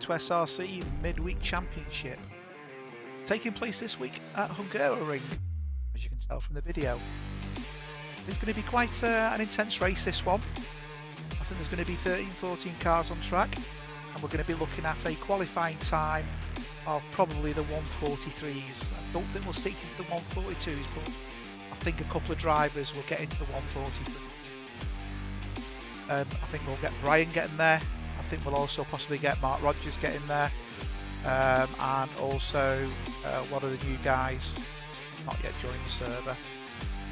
to SRC Midweek Championship, taking place this week at Hungaroring, as you can tell from the video. It's going to be quite an intense race, this one. I think there's going to be 13-14 cars on track, and we're going to be looking at a qualifying time of probably the 143s. I don't think we'll stick into the 142s, but I think a couple of drivers will get into the 143s. I think we'll get Brian getting there. I think we'll also possibly get Mark Rogers getting there, and also one of the new guys not yet joined the server.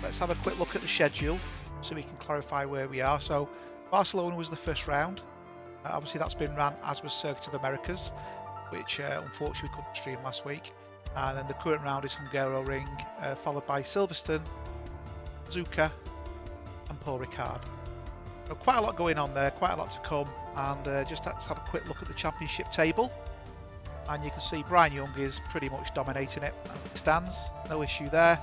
Let's have a quick look at the schedule so we can clarify where we are. So Barcelona was the first round. Obviously that's been ran, as was Circuit of Americas, which unfortunately we couldn't stream last week. And then the current round is Hungaroring, followed by Silverstone, Zuka and Paul Ricard. So quite a lot going on there, quite a lot to come. And just let's have a quick look at the championship table. And you can see Brian Young is pretty much dominating it. Stands, no issue there.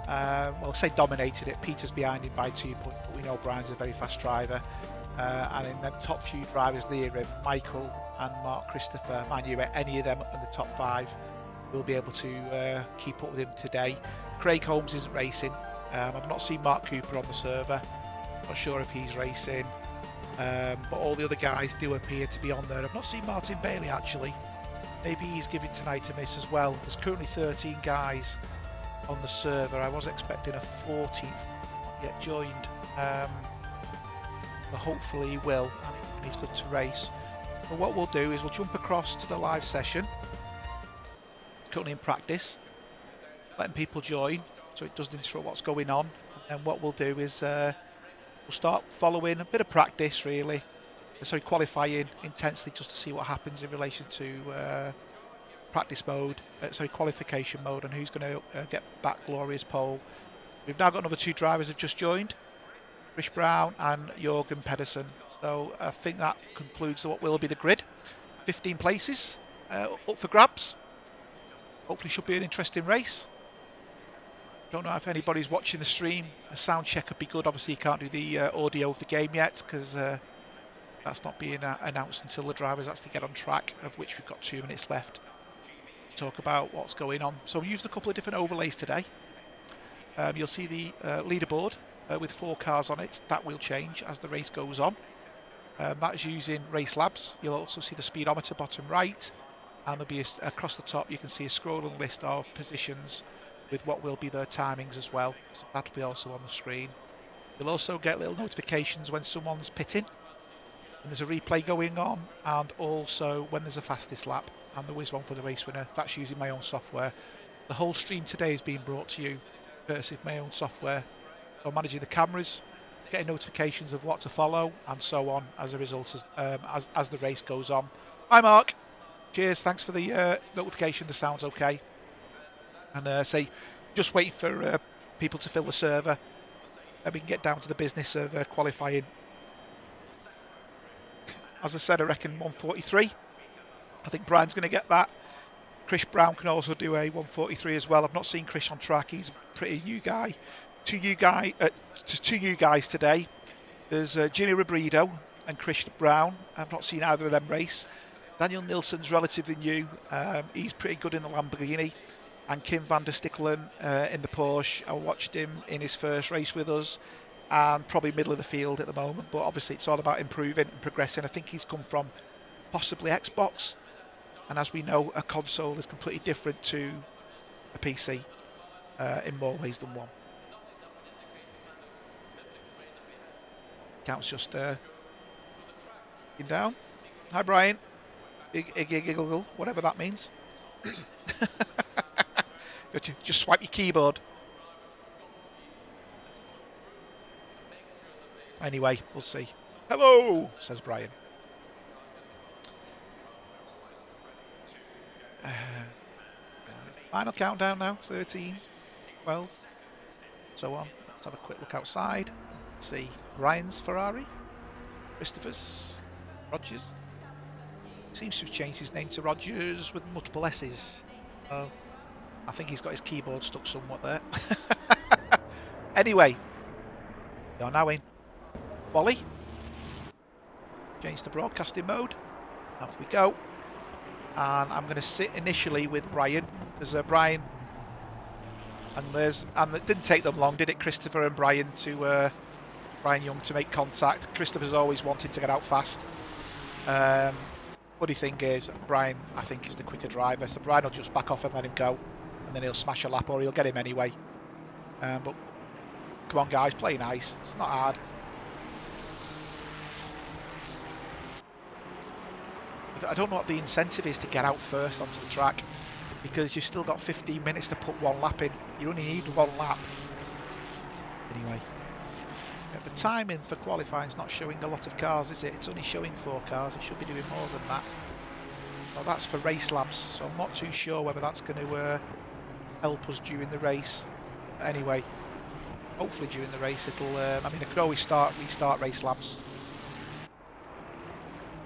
Well, say dominated it. Peter's behind him by 2 points, but we know Brian's a very fast driver. And in the top few drivers near him, Michael and Mark Christopher, I knew any of them in the top 5 will be able to keep up with him today. Craig Holmes isn't racing. I've not seen Mark Cooper on the server. Not sure if he's racing. But all the other guys do appear to be on there. I've not seen Martin Bailey actually. Maybe he's giving tonight a miss as well. There's currently 13 guys on the server. I was expecting a 14th, not yet joined. But hopefully he will, and he's good to race. But what we'll do is we'll jump across to the live session, currently in practice, letting people join so it doesn't interrupt what's going on. And then what we'll do is we'll start following a bit of practice, really. So qualifying intensely just to see what happens in relation to practice mode, qualification mode, and who's going to get back glorious pole. We've now got another 2 drivers who've just joined, Chris Brown and Jorgen Pedersen. So I think that concludes what will be the grid. 15 places up for grabs. Hopefully should be an interesting race. Don't know if anybody's watching the stream. A sound check would be good. Obviously you can't do the audio of the game yet because that's not being announced until the drivers actually get on track, of which we've got 2 minutes left to talk about what's going on. So we used a couple of different overlays today. You'll see the leaderboard with 4 cars on it. That will change as the race goes on. That's using Race Labs. You'll also see the speedometer bottom right, and there'll be across the top you can see a scrolling list of positions with what will be their timings as well. So that'll be also on the screen. You'll also get little notifications when someone's pitting, and there's a replay going on, and also when there's a fastest lap, and there is one for the race winner. That's using my own software. The whole stream today is being brought to you courtesy of my own software. I'm managing the cameras, getting notifications of what to follow, and so on as a result as the race goes on. Hi Mark, cheers, thanks for the notification. The sound's okay. And just waiting for people to fill the server, and we can get down to the business of qualifying. As I said, I reckon 143. I think Brian's going to get that. Chris Brown can also do a 143 as well. I've not seen Chris on track. He's a pretty new guy. Two new guys today. There's Jimmy Robredo and Chris Brown. I've not seen either of them race. Daniel Nilsson's relatively new. He's pretty good in the Lamborghini. And Kim van der Stickelen in the Porsche. I watched him in his first race with us, and probably middle of the field at the moment, but obviously it's all about improving and progressing. I think he's come from possibly Xbox, and as we know, a console is completely different to a PC in more ways than one. Count's just down. Hi Brian, Iggle, whatever that means. Just swipe your keyboard. Anyway, we'll see. Hello, says Brian. Final countdown now, 13, 12, so on. Let's have a quick look outside. Let's see Brian's Ferrari, Christopher's, Rogers. Seems to have changed his name to Rogers with multiple S's. Oh, I think he's got his keyboard stuck somewhat there. Anyway, we are now in Volley. Change to broadcasting mode. Off we go. and I'm going to sit initially with Brian, because Brian and it didn't take them long, did it, Christopher and Brian Brian Young to make contact. Christopher's always wanted to get out fast. Funny thing is, Brian, I think, is the quicker driver, so Brian will just back off and let him go, and then he'll smash a lap, or he'll get him anyway. But come on, guys, play nice. It's not hard. I don't know what the incentive is to get out first onto the track, because you've still got 15 minutes to put one lap in. You only need one lap. Anyway, the timing for qualifying is not showing a lot of cars, is it? It's only showing 4 cars. It should be doing more than that. Well, that's for race laps, so I'm not too sure whether that's going to help us during the race. But anyway, hopefully during the race it'll... I mean, I could always restart race laps.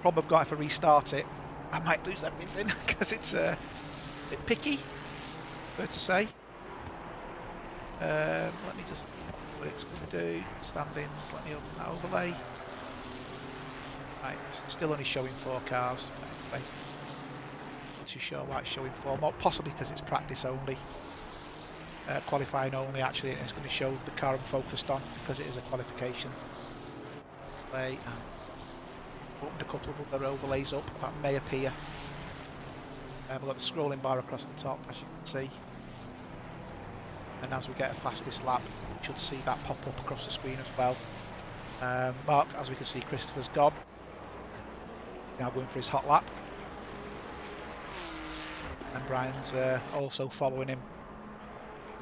Problem I've got, if I restart it, I might lose everything because it's a bit picky, fair to say. Let me just, what it's going to do, standings, let me open that overlay. Right, it's still only showing 4 cars. Anyway, not too sure why it's showing 4, more possibly because it's practice only. Qualifying only, actually, and it's going to show the car I'm focused on because it is a qualification. Play and opened a couple of other overlays up that may appear. We've got the scrolling bar across the top, as you can see. And as we get a fastest lap, we should see that pop up across the screen as well. Mark, as we can see, Christopher's gone. Now going for his hot lap. And Brian's also following him.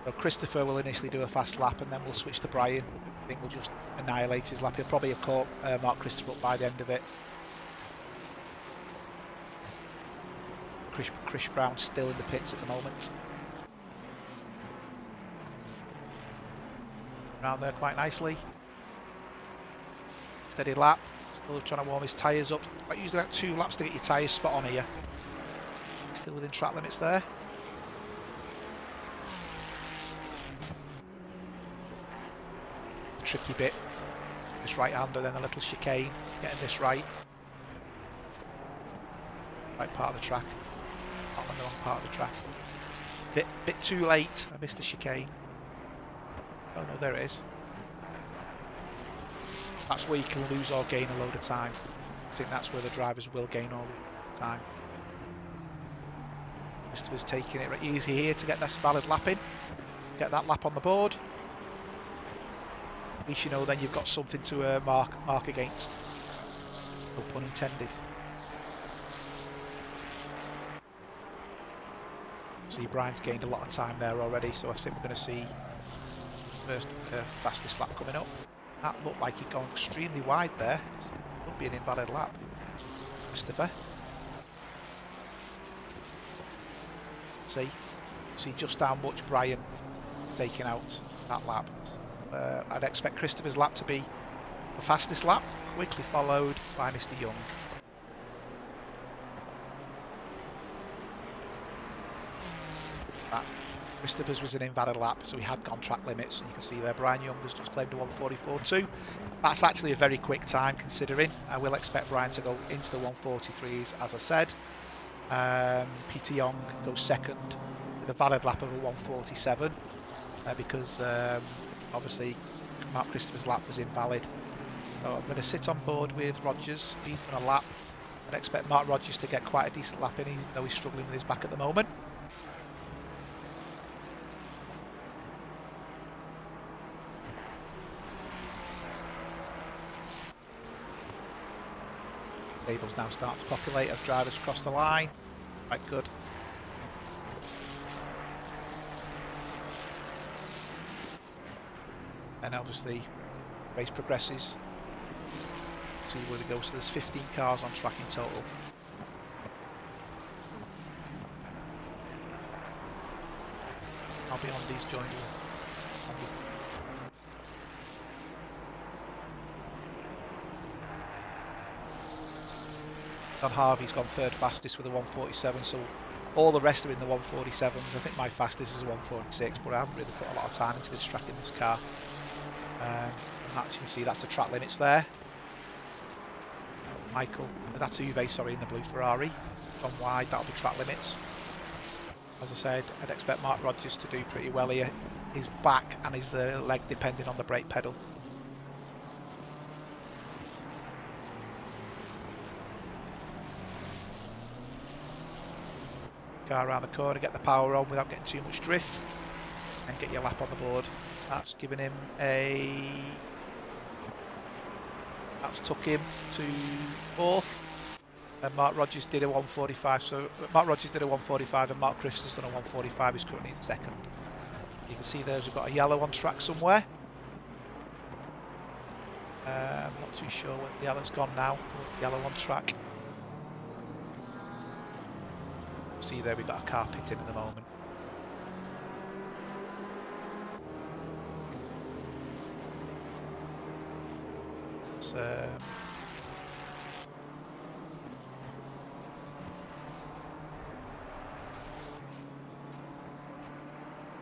So Christopher will initially do a fast lap, and then we'll switch to Brian. I think we'll just annihilate his lap. He'll probably have caught Mark Christopher up by the end of it. Chris Brown's still in the pits at the moment. Around there quite nicely. Steady lap. Still trying to warm his tyres up. But usually about 2 laps to get your tyres spot on here. Still within track limits there. Tricky bit. This right-hander, then a little chicane. Getting this right. Right part of the track. Not on the wrong part of the track. Bit too late. I missed the chicane. Oh no, there it is. That's where you can lose or gain a load of time. I think that's where the drivers will gain all the time. Christopher's taking it easy here to get this valid lap in. Get that lap on the board. At least you know then you've got something to mark against. No pun intended. See, Brian's gained a lot of time there already, so I think we're going to see first fastest lap coming up. That looked like he'd gone extremely wide there. It would be an invalid lap. Christopher. See just how much Brian taking out that lap. I'd expect Christopher's lap to be the fastest lap, quickly followed by Mr. Young. Christopher's was an invalid lap, so he had gone track limits, and you can see there Brian Young has just claimed a 1:44.2. That's actually a very quick time considering. I will expect Brian to go into the 1:43s, as I said. Peter Young goes second with a valid lap of a 1:47 because obviously Mark Christopher's lap was invalid. So I'm going to sit on board with Rogers. He's done a lap. I'd expect Mark Rogers to get quite a decent lap in, even though he's struggling with his back at the moment. Tables now start to populate as drivers cross the line. Quite good. And obviously, race progresses. See where they go. So there's 15 cars on track in total. I'll be on these joining. John Harvey's gone third fastest with a 1:47, so all the rest are in the 1:47s. I think my fastest is a 1:46, but I haven't really put a lot of time into this track in this car. And as you can see, that's the track limits there. Michael, that's Uwe, sorry, in the blue Ferrari. gone wide. That'll be track limits. As I said, I'd expect Mark Rogers to do pretty well here. His back and his leg depending on the brake pedal. Car around the corner, get the power on without getting too much drift, and get your lap on the board. That's given him a... That's took him to 4th. And Mark Rogers did a 145, so Mark Rogers did a 145 and Mark Chris has done a 145, he's currently in 2nd. You can see there's we've got a yellow on track somewhere. I'm not too sure where the yellow's gone now, yellow on track. See there we've got a car pitting at the moment. It's,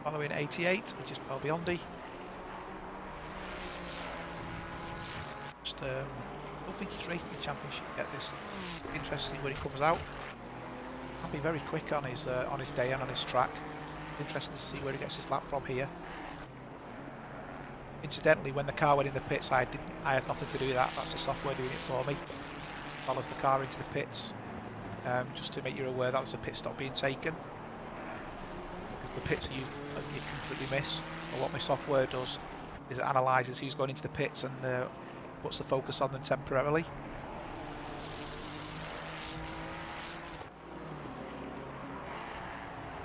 following 88, which is well beyond D. Just don't think he's racing the championship yet. This interesting when he comes out. Can be very quick on his day and on his track. Interesting to see where he gets his lap from here. Incidentally, when the car went in the pits, I had nothing to do with that. That's the software doing it for me. Follows the car into the pits, just to make you aware that was a pit stop being taken. Because the pits you completely miss. But what my software does is it analyses who's going into the pits and puts the focus on them temporarily.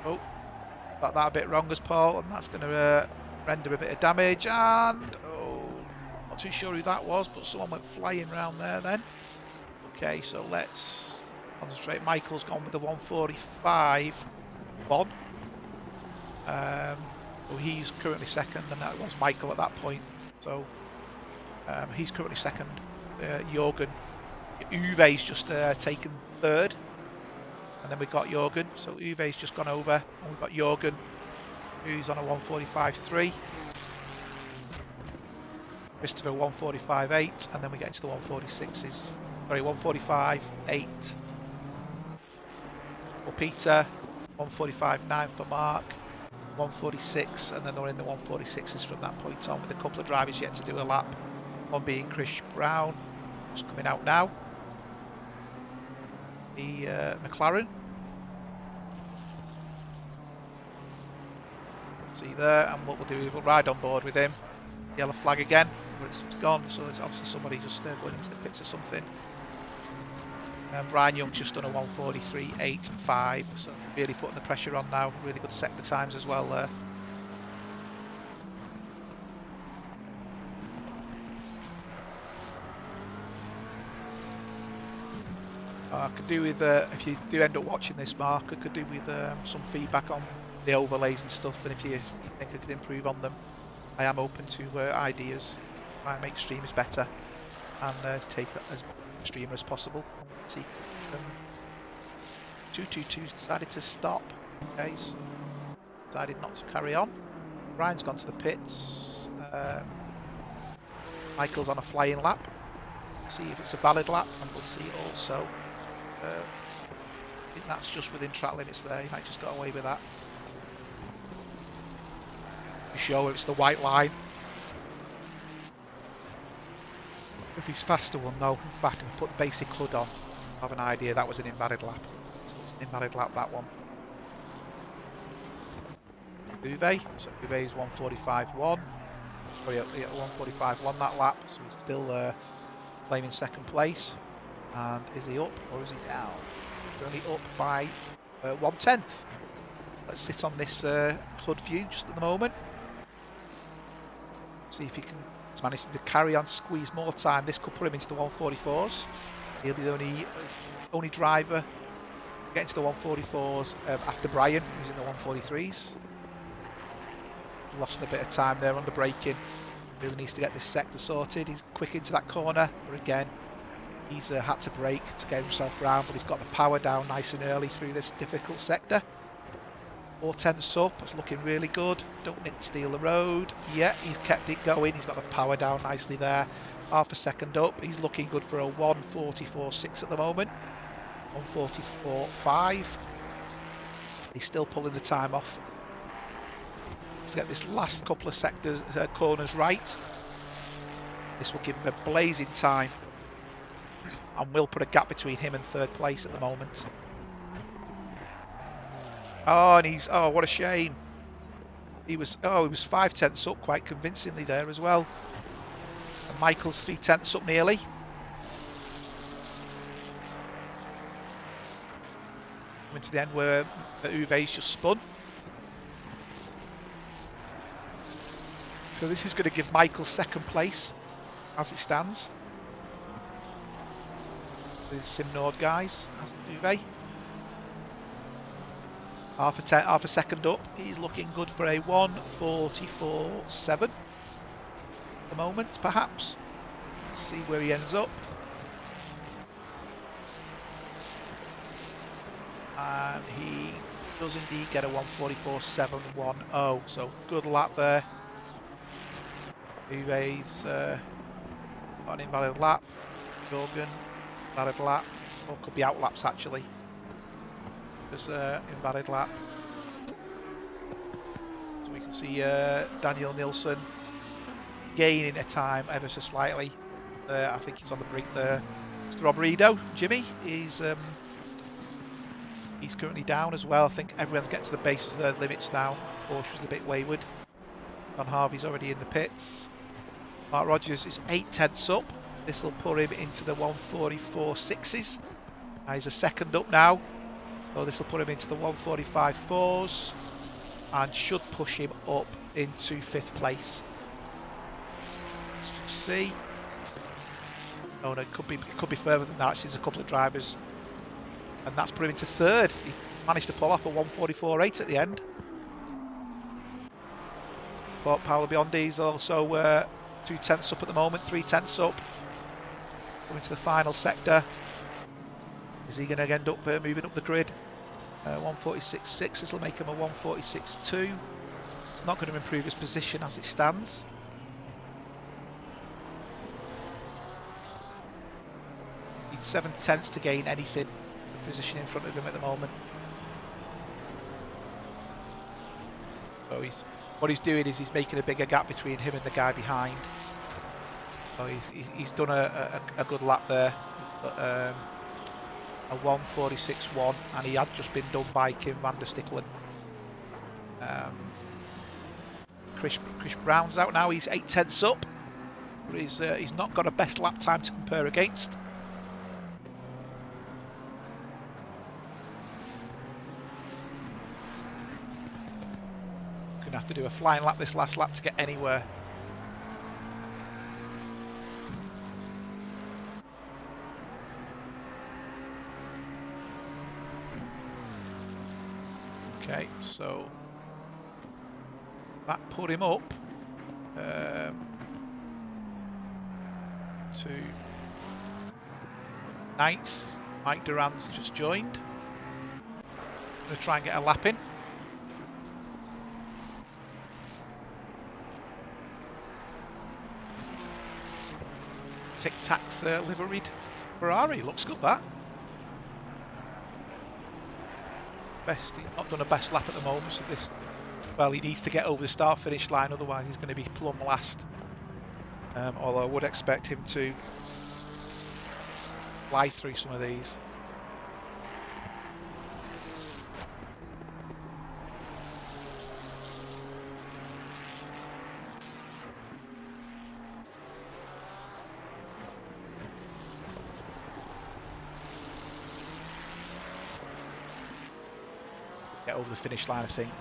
Oh, got that a bit wrong as Paul, and that's going to render a bit of damage. And oh, not too sure who that was, but someone went flying around there then. Okay, so let's concentrate. Michael's gone with the 145 1. Well, he's currently 2nd, and that was Michael at that point. So he's currently 2nd. Jorgen Uwe's just taken 3rd. And then we've got Jorgen, so Uwe's just gone over, and we've got Jorgen, who's on a 145.3. Christopher 145.8, and then we get into the 146s. Sorry, 145.8 for Peter, 145.9 for Mark, 146, and then they're in the 146s from that point on, with a couple of drivers yet to do a lap. One being Chris Brown, who's coming out now. The McLaren. See there, and what we'll do is we'll ride on board with him. Yellow flag again, but it's gone, so there's obviously somebody just going into the pits or something. Brian Young's just done a 143.8 and 5, so really putting the pressure on now. Really good sector times as well there. I could do with, if you do end up watching this, Mark, I could do with some feedback on the overlays and stuff, and if you think I could improve on them, I am open to ideas. Try and make streamers better, and take as much streamer as possible. See, 222's decided to stop. Okay, so decided not to carry on. Ryan's gone to the pits. Michael's on a flying lap. See if it's a valid lap, and we'll see also. I think that's just within track limits there. He might just got away with that. To show it's the white line. If he's faster, we'll know. In fact, if I put the basic HUD on, I have an idea that was an invalid lap. So it's an invalid lap, that one. Uwe, so Uwe's 145.1. Sorry, 145.1 that lap, so he's still claiming 2nd place. And is he up or is he down? He's only up by 1/10. Let's sit on this HUD view just at the moment. See if he can manage to carry on, squeeze more time. This could put him into the 144s. He'll be the only driver getting to the 144s after Brian, who's in the 143s. Lost a bit of time there on the braking. Really needs to get this sector sorted. He's quick into that corner, but again, he's had to brake to get himself round, but he's got the power down nice and early through this difficult sector. 4/10 up, it's looking really good. Don't need to steal the road. Yeah, he's kept it going. He's got the power down nicely there. Half a second up. He's looking good for a 144.6 at the moment. 1:44.5. He's still pulling the time off. Let's get this last couple of sectors, corners right. This will give him a blazing time, and will put a gap between him and third place at the moment. Oh, and he's, oh, what a shame. He was 5/10 up quite convincingly there as well. And Michael's 3/10 up nearly. Coming to the end where Uwe's just spun. So this is going to give Michael second place as it stands. The Simnord guys, as Uwe. Half a second up. He's looking good for a 1:44.7 at the moment, perhaps. Let's see where he ends up. And he does indeed get a 1:44.710. So good lap there. Uwe's got an invalid lap. Jorgen, invalid lap. Or could be out laps actually. There's an invalid lap. So we can see Daniel Nilsson gaining a time ever so slightly. I think he's on the brink there. Mr. Roberido, Jimmy, he's currently down as well. I think everyone's getting to the bases of their limits now. Porsche was a bit wayward. Don Harvey's already in the pits. Mark Rogers is 8/10 up. This will put him into the 1:44.6s. He's a second up now. So this will put him into the 1:45.4s and should push him up into 5th place. Let's just see. Oh no, it could be further than that. There's a couple of drivers, and that's put him into 3rd. He managed to pull off a 1:44.8 at the end. But Paolo Biondi is also 2/10 up at the moment, 3/10 up. Coming to the final sector. Is he going to end up moving up the grid? 1:46.6. This will make him a 1:46.2. It's not going to improve his position as it stands. Needs 7/10 to gain anything. The position in front of him at the moment. So what he's doing is he's making a bigger gap between him and the guy behind. So he's done a good lap there. But, a 1:46.1, and he had just been done by Kim van der Stickelen. Chris Brown's out now. He's 8/10 up, but he's not got a best lap time to compare against. Gonna have to do a flying lap this last lap to get anywhere. Okay, so that put him up to 9th. Mike Duran's just joined. Going to try and get a lap in. Tic Tac's liveried Ferrari, looks good that. He's not done a best lap at the moment, so well, he needs to get over the start finish line, otherwise he's going to be plumb last. Although I would expect him to fly through some of these. Get over the finish line, I think.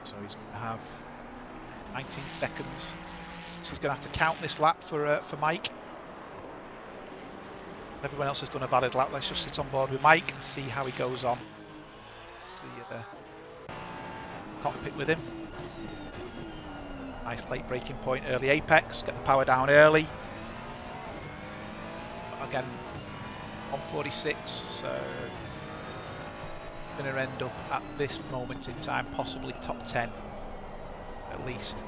So he's going to have 19 seconds. So he's going to have to count this lap for Mike. Everyone else has done a valid lap. Let's just sit on board with Mike and see how he goes on. To the cockpit with him. Nice late braking point, early apex, get the power down early. But again, 1:46, so going to end up at this moment in time possibly top 10 at least.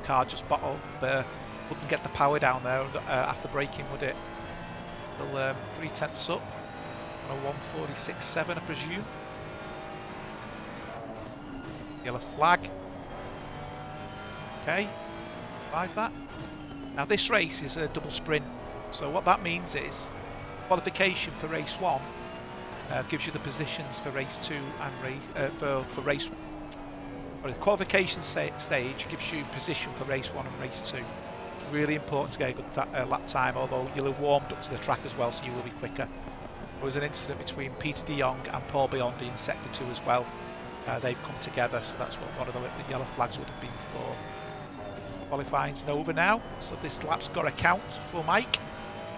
Car just wouldn't get the power down there after braking, would it? Well, 3/10 up on a 1:46.7, I presume. Yellow flag. Okay, survive that. Now this race is a double sprint, so what that means is qualification for race 1 gives you the positions for race 2 and for race. Or the qualification stage gives you position for race 1 and race 2. It's really important to get a good lap time, although you'll have warmed up to the track as well, so you will be quicker. There was an incident between Peter de Jong and Paul Biondi in sector 2 as well. They've come together, so that's what one of the yellow flags would have been for. Qualifying's over now, so this lap's got a count for Mike.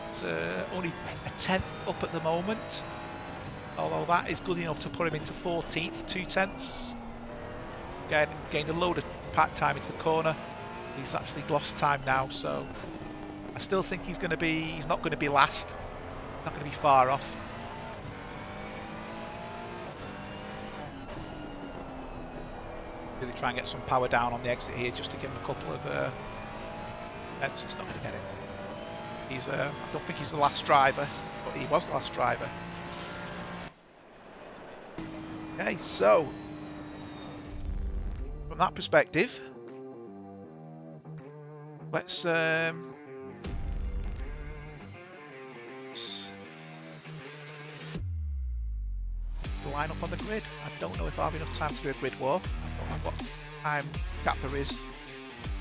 It's only a 10th up at the moment, although that is good enough to put him into 14th, 2/10. Again, gained a load of pack time into the corner. He's actually lost time now, so I still think he's not going to be last. Not going to be far off. Really try and get some power down on the exit here just to give him a couple of heads. He's not going to get it. I don't think he's the last driver, but he was the last driver. Okay, so from that perspective, let's line up on the grid. I don't know if I have enough time to do a grid walk. I don't know what time gap there is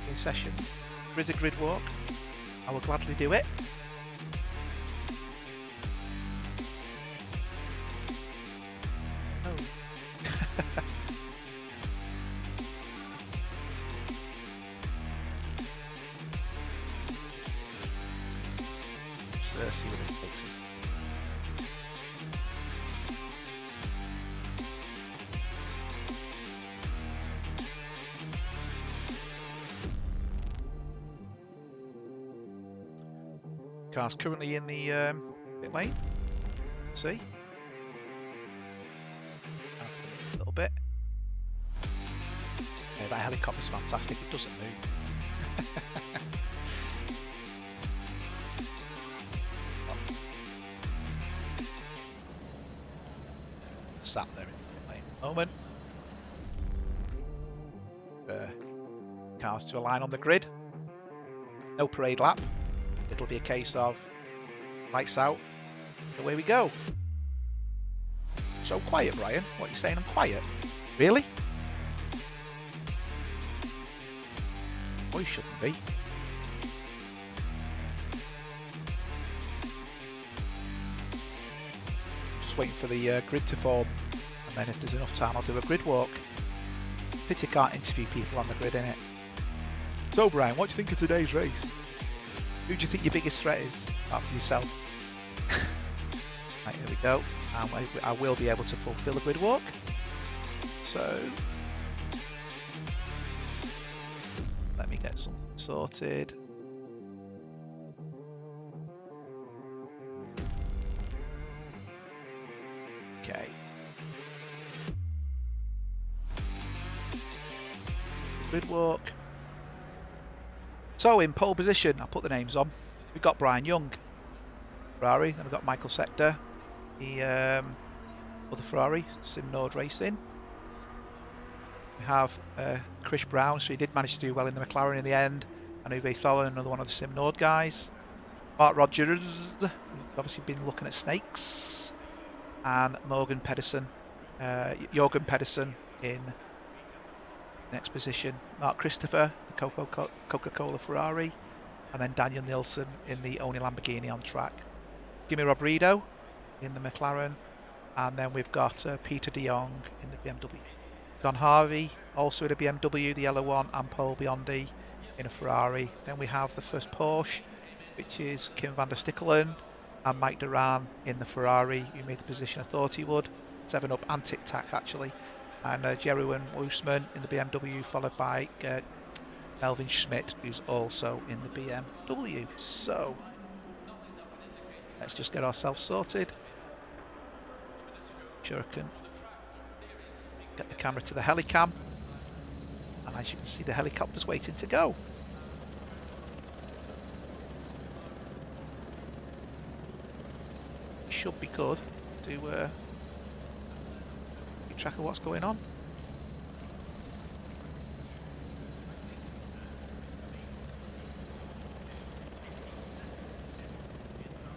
in sessions. If there is a grid walk, I will gladly do it. Oh. Let's see where this takes us. Car's currently in the pit lane. Let's see. A little bit. Yeah, that helicopter's fantastic. It doesn't move. Sat there in the pit lane at the moment. Cars to align on the grid. No parade lap. It'll be a case of lights out, away we go. So quiet, Brian. What are you saying? I'm quiet? Really? Oh, you shouldn't be. Just waiting for the grid to form, and then if there's enough time, I'll do a grid walk. Pity I can't interview people on the grid, innit? So, Brian, what do you think of today's race? Who do you think your biggest threat is, apart from yourself? Right, here we go. And I will be able to fulfill a grid walk. So, let me get something sorted. Okay. Grid walk. So in pole position, I'll put the names on. We've got Brian Young, Ferrari. Then we've got Michael Sector, the other Ferrari, Sim Nord Racing. We have Chris Brown, so he did manage to do well in the McLaren in the end. And Uwe Tholen, another one of the Sim Nord guys. Mark Rogers, who's obviously been looking at snakes. And Jürgen Pedersen in next position. Mark Christopher, the Coca-Cola Ferrari, and then Daniel Nilsson in the only Lamborghini on track. Kimi Robredo in the McLaren, and then we've got Peter de Jong in the BMW. John Harvey also in a BMW, the yellow one, and Paul Biondi in a Ferrari. Then we have the first Porsche, which is Kim van der Stickelen, and Mike Duran in the Ferrari, who made the position I thought he would. 7-Up and Tic Tac actually. And Jeroen Woosman in the BMW, followed by Melvin Schmidt, who's also in the BMW. So let's just get ourselves sorted. Sure I can Get the camera to the helicam, and as you can see, the helicopter's waiting to go. Should be good to keep track of what's going on.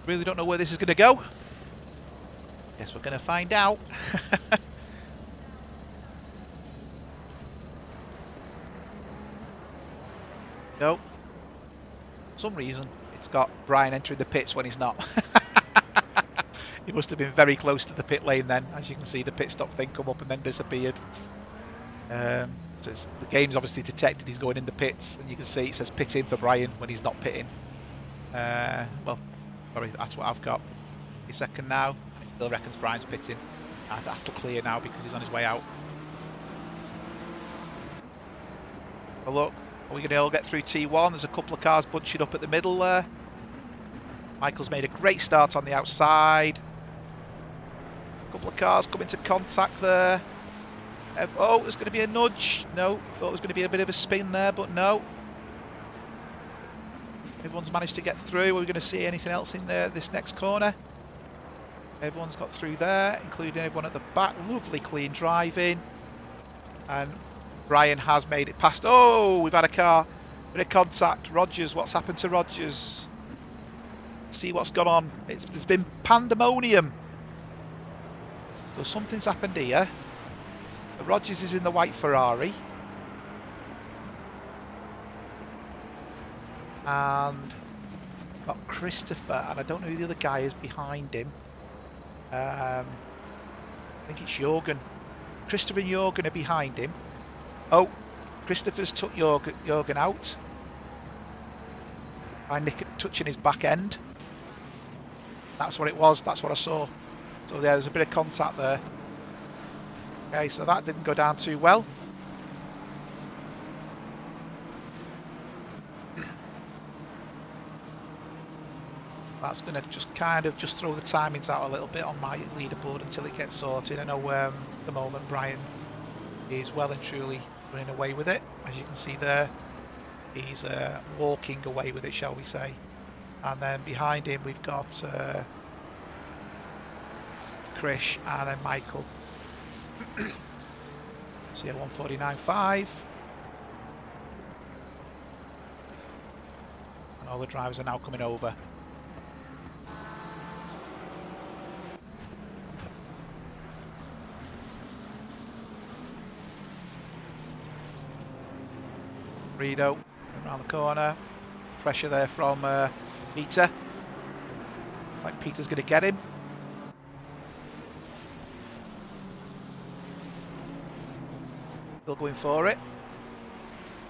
Really don't know where this is going to go. Guess we're going to find out. No. For some reason, it's got Brian entering the pits when he's not. He must have been very close to the pit lane then. As you can see, the pit stop thing come up and then disappeared. So the game's obviously detected he's going in the pits, and you can see it says pit in for Brian when he's not pitting. Well, sorry, that's what I've got. A second now. It still reckons Brian's pitting. I have to clear now because he's on his way out. But look, are we going to all get through T1? There's a couple of cars bunching up at the middle there. Michael's made a great start on the outside. A couple of cars come into contact there. Oh, there's going to be a nudge. No, thought it was going to be a bit of a spin there, but no. Everyone's managed to get through. Are we going to see anything else in there this next corner? Everyone's got through there, including everyone at the back. Lovely clean driving. And Brian has made it past. Oh, we've had a car. Bit of contact. Rogers, what's happened to Rogers? See what's gone on. There's been pandemonium. So something's happened here. Rogers is in the white Ferrari. And got Christopher, and I don't know who the other guy is behind him. I think it's Jorgen. Christopher and Jorgen are behind him. Oh, Christopher's took Jorgen out. By touching his back end. That's what it was. That's what I saw. So yeah, there's a bit of contact there. Okay, so that didn't go down too well. That's going to just kind of just throw the timings out a little bit on my leaderboard until it gets sorted. I know at the moment Brian is well and truly running away with it. As you can see there, he's walking away with it, shall we say. And then behind him we've got Krish and then Michael. So yeah, 149.5. And all the drivers are now coming over. Rido around the corner. Pressure there from Peter. Looks like Peter's going to get him. Still going for it.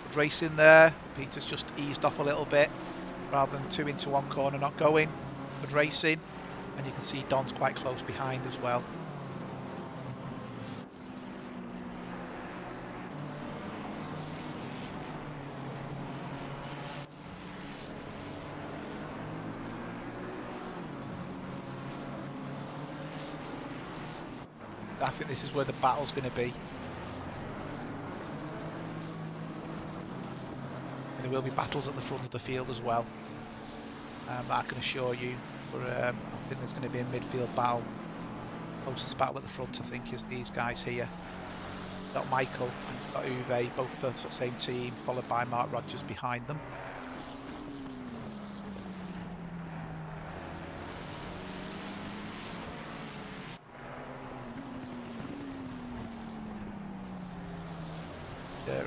Good racing there. Peter's just eased off a little bit rather than two into one corner not going. Good racing. And you can see Don's quite close behind as well. I think this is where the battle's going to be. And there will be battles at the front of the field as well. I can assure you. I think there's going to be a midfield battle. Closest battle at the front, I think, is these guys here. You've got Michael and you've got Uwe, both the same team, followed by Mark Rogers behind them.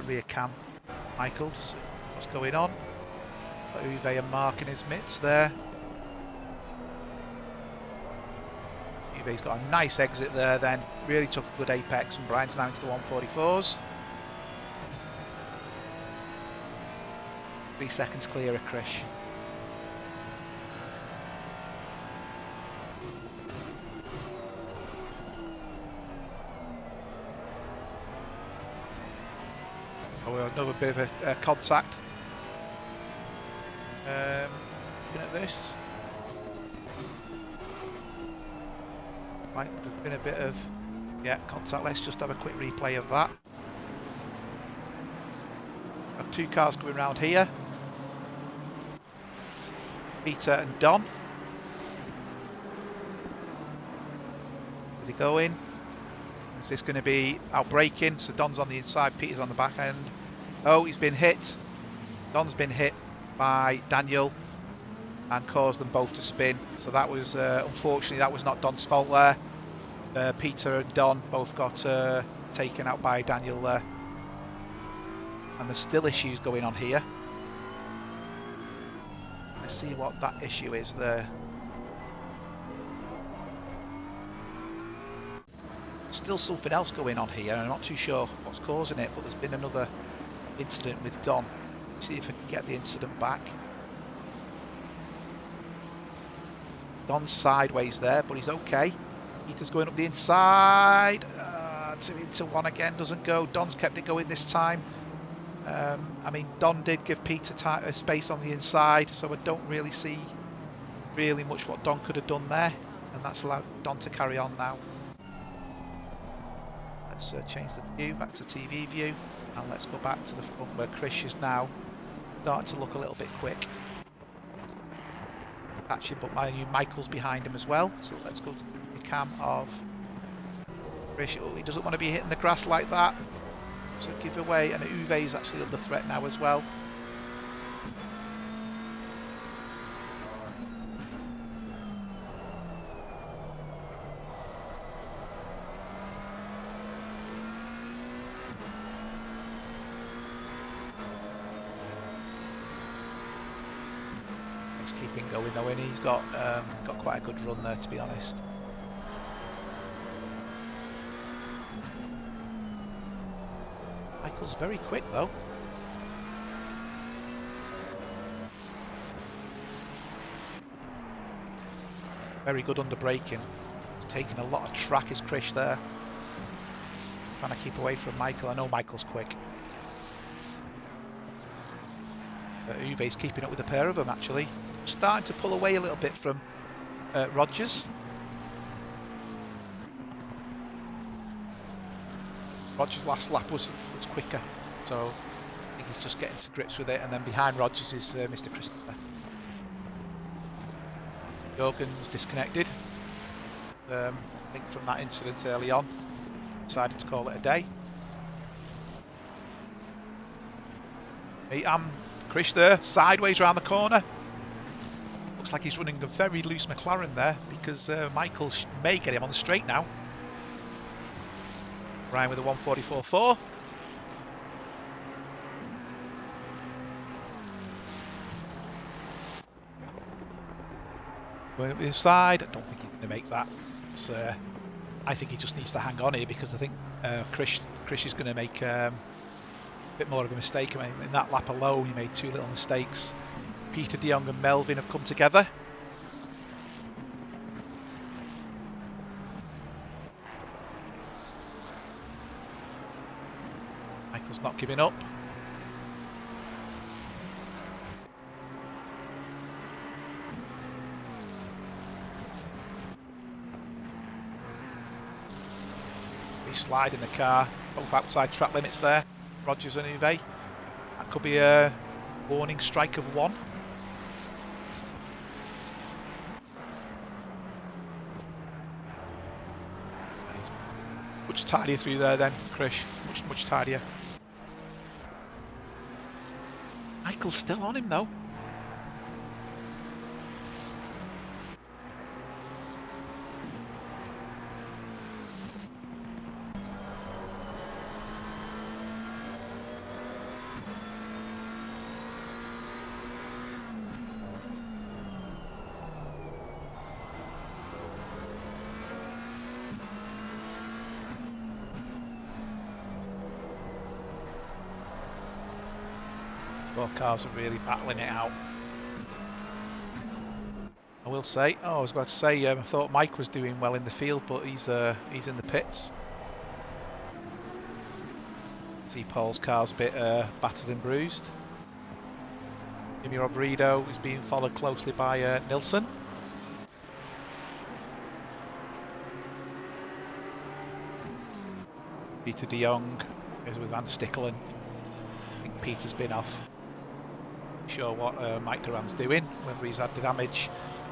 Rear cam, Michael, just see what's going on. Got Uwe and Mark in his mitts there. Uwe's got a nice exit there then, really took a good apex, and Brian's now into the 144s. 3 seconds clear of Krish. Another bit of a contact. Looking at this, right, there's been a bit of Yeah, contact. Let's just have a quick replay of that. Got two cars going around here. Peter and Don. Where they going? Is this going to be out braking? So Don's on the inside, Peter's on the back end. Oh, he's been hit. Don's been hit by Daniel and caused them both to spin. So that was, unfortunately, that was not Don's fault there. Peter and Don both got taken out by Daniel there. And there's still issues going on here. Let's see what that issue is there. Still something else going on here. I'm not too sure what's causing it, but there's been another incident with Don. Let's see if I can get the incident back. Don's sideways there, but he's okay. Peter's going up the inside. 2 into 1 again, doesn't go. Don's kept it going this time. I mean, Don did give Peter space on the inside, so I don't really see much what Don could have done there, and that's allowed Don to carry on now. Let's change the view back to TV view, and let's go back to the front where Chris is now starting to look a little bit quick. Catching, but Michael's behind him as well, so let's go to the cam of Chris. Oh, he doesn't want to be hitting the grass like that, so give away, and Uwe is actually under threat now as well. Keeping going though, and he's got quite a good run there, to be honest. Michael's very quick though. Very good under braking. He's taking a lot of track, is Krish there. Trying to keep away from Michael. I know Michael's quick. Uwe's keeping up with the pair of them actually. Starting to pull away a little bit from Rogers. Rogers' last lap was quicker, so I think he's just getting to grips with it. And then behind Rogers is Mr. Christopher. Jorgen's disconnected. I think from that incident early on, decided to call it a day. Krish there, sideways around the corner. Looks like he's running a very loose McLaren there, because Michael may get him on the straight now. Ryan with a 144.4. Going up the inside, I don't think he's going to make that. I think he just needs to hang on here, because I think Krish is going to make a bit more of a mistake. I mean, in that lap alone, he made 2 little mistakes. Peter de Jong and Melvin have come together. Michael's not giving up. They slide in the car, both outside track limits there. Rogers and Uwe. That could be a warning strike of 1. Much tidier through there then, Krish. Much tidier. Michael's still on him though. Four cars are really battling it out. I will say, I was about to say, I thought Mike was doing well in the field, but he's in the pits. See Paul's car's a bit battered and bruised. Jimmy Robredo is being followed closely by Nilsson. Peter de Jong is with Van Stickelen. I think Peter's been off. Not sure what Mike Duran's doing, whether he's had the damage.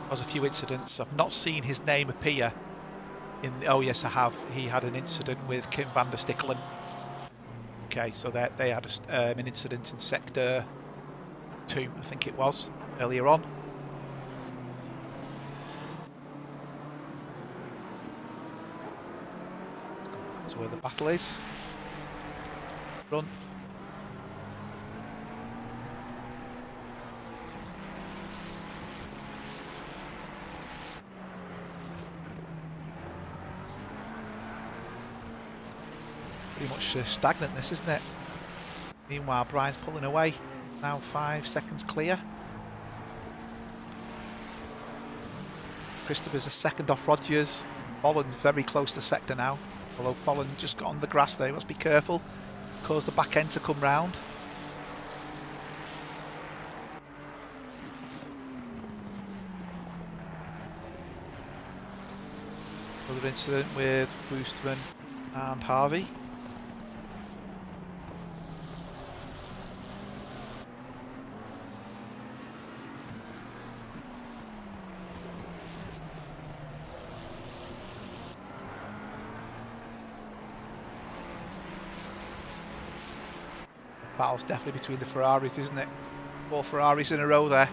There's a few incidents. I've not seen his name appear in. Oh yes, I have. He had an incident with Kim van der Stickelen. Okay, so they had an incident in sector 2, I think it was, earlier on. That's where the battle is. Run. Pretty much stagnant this, isn't it? Meanwhile, Brian's pulling away. Now 5 seconds clear. Christopher's a second off Rogers. Folland's very close to sector now. Although Folland just got on the grass there, must be careful. Cause the back end to come round. Another incident with Boosterman and Harvey. Battle's definitely between the Ferraris, isn't it? 4 Ferraris in a row there.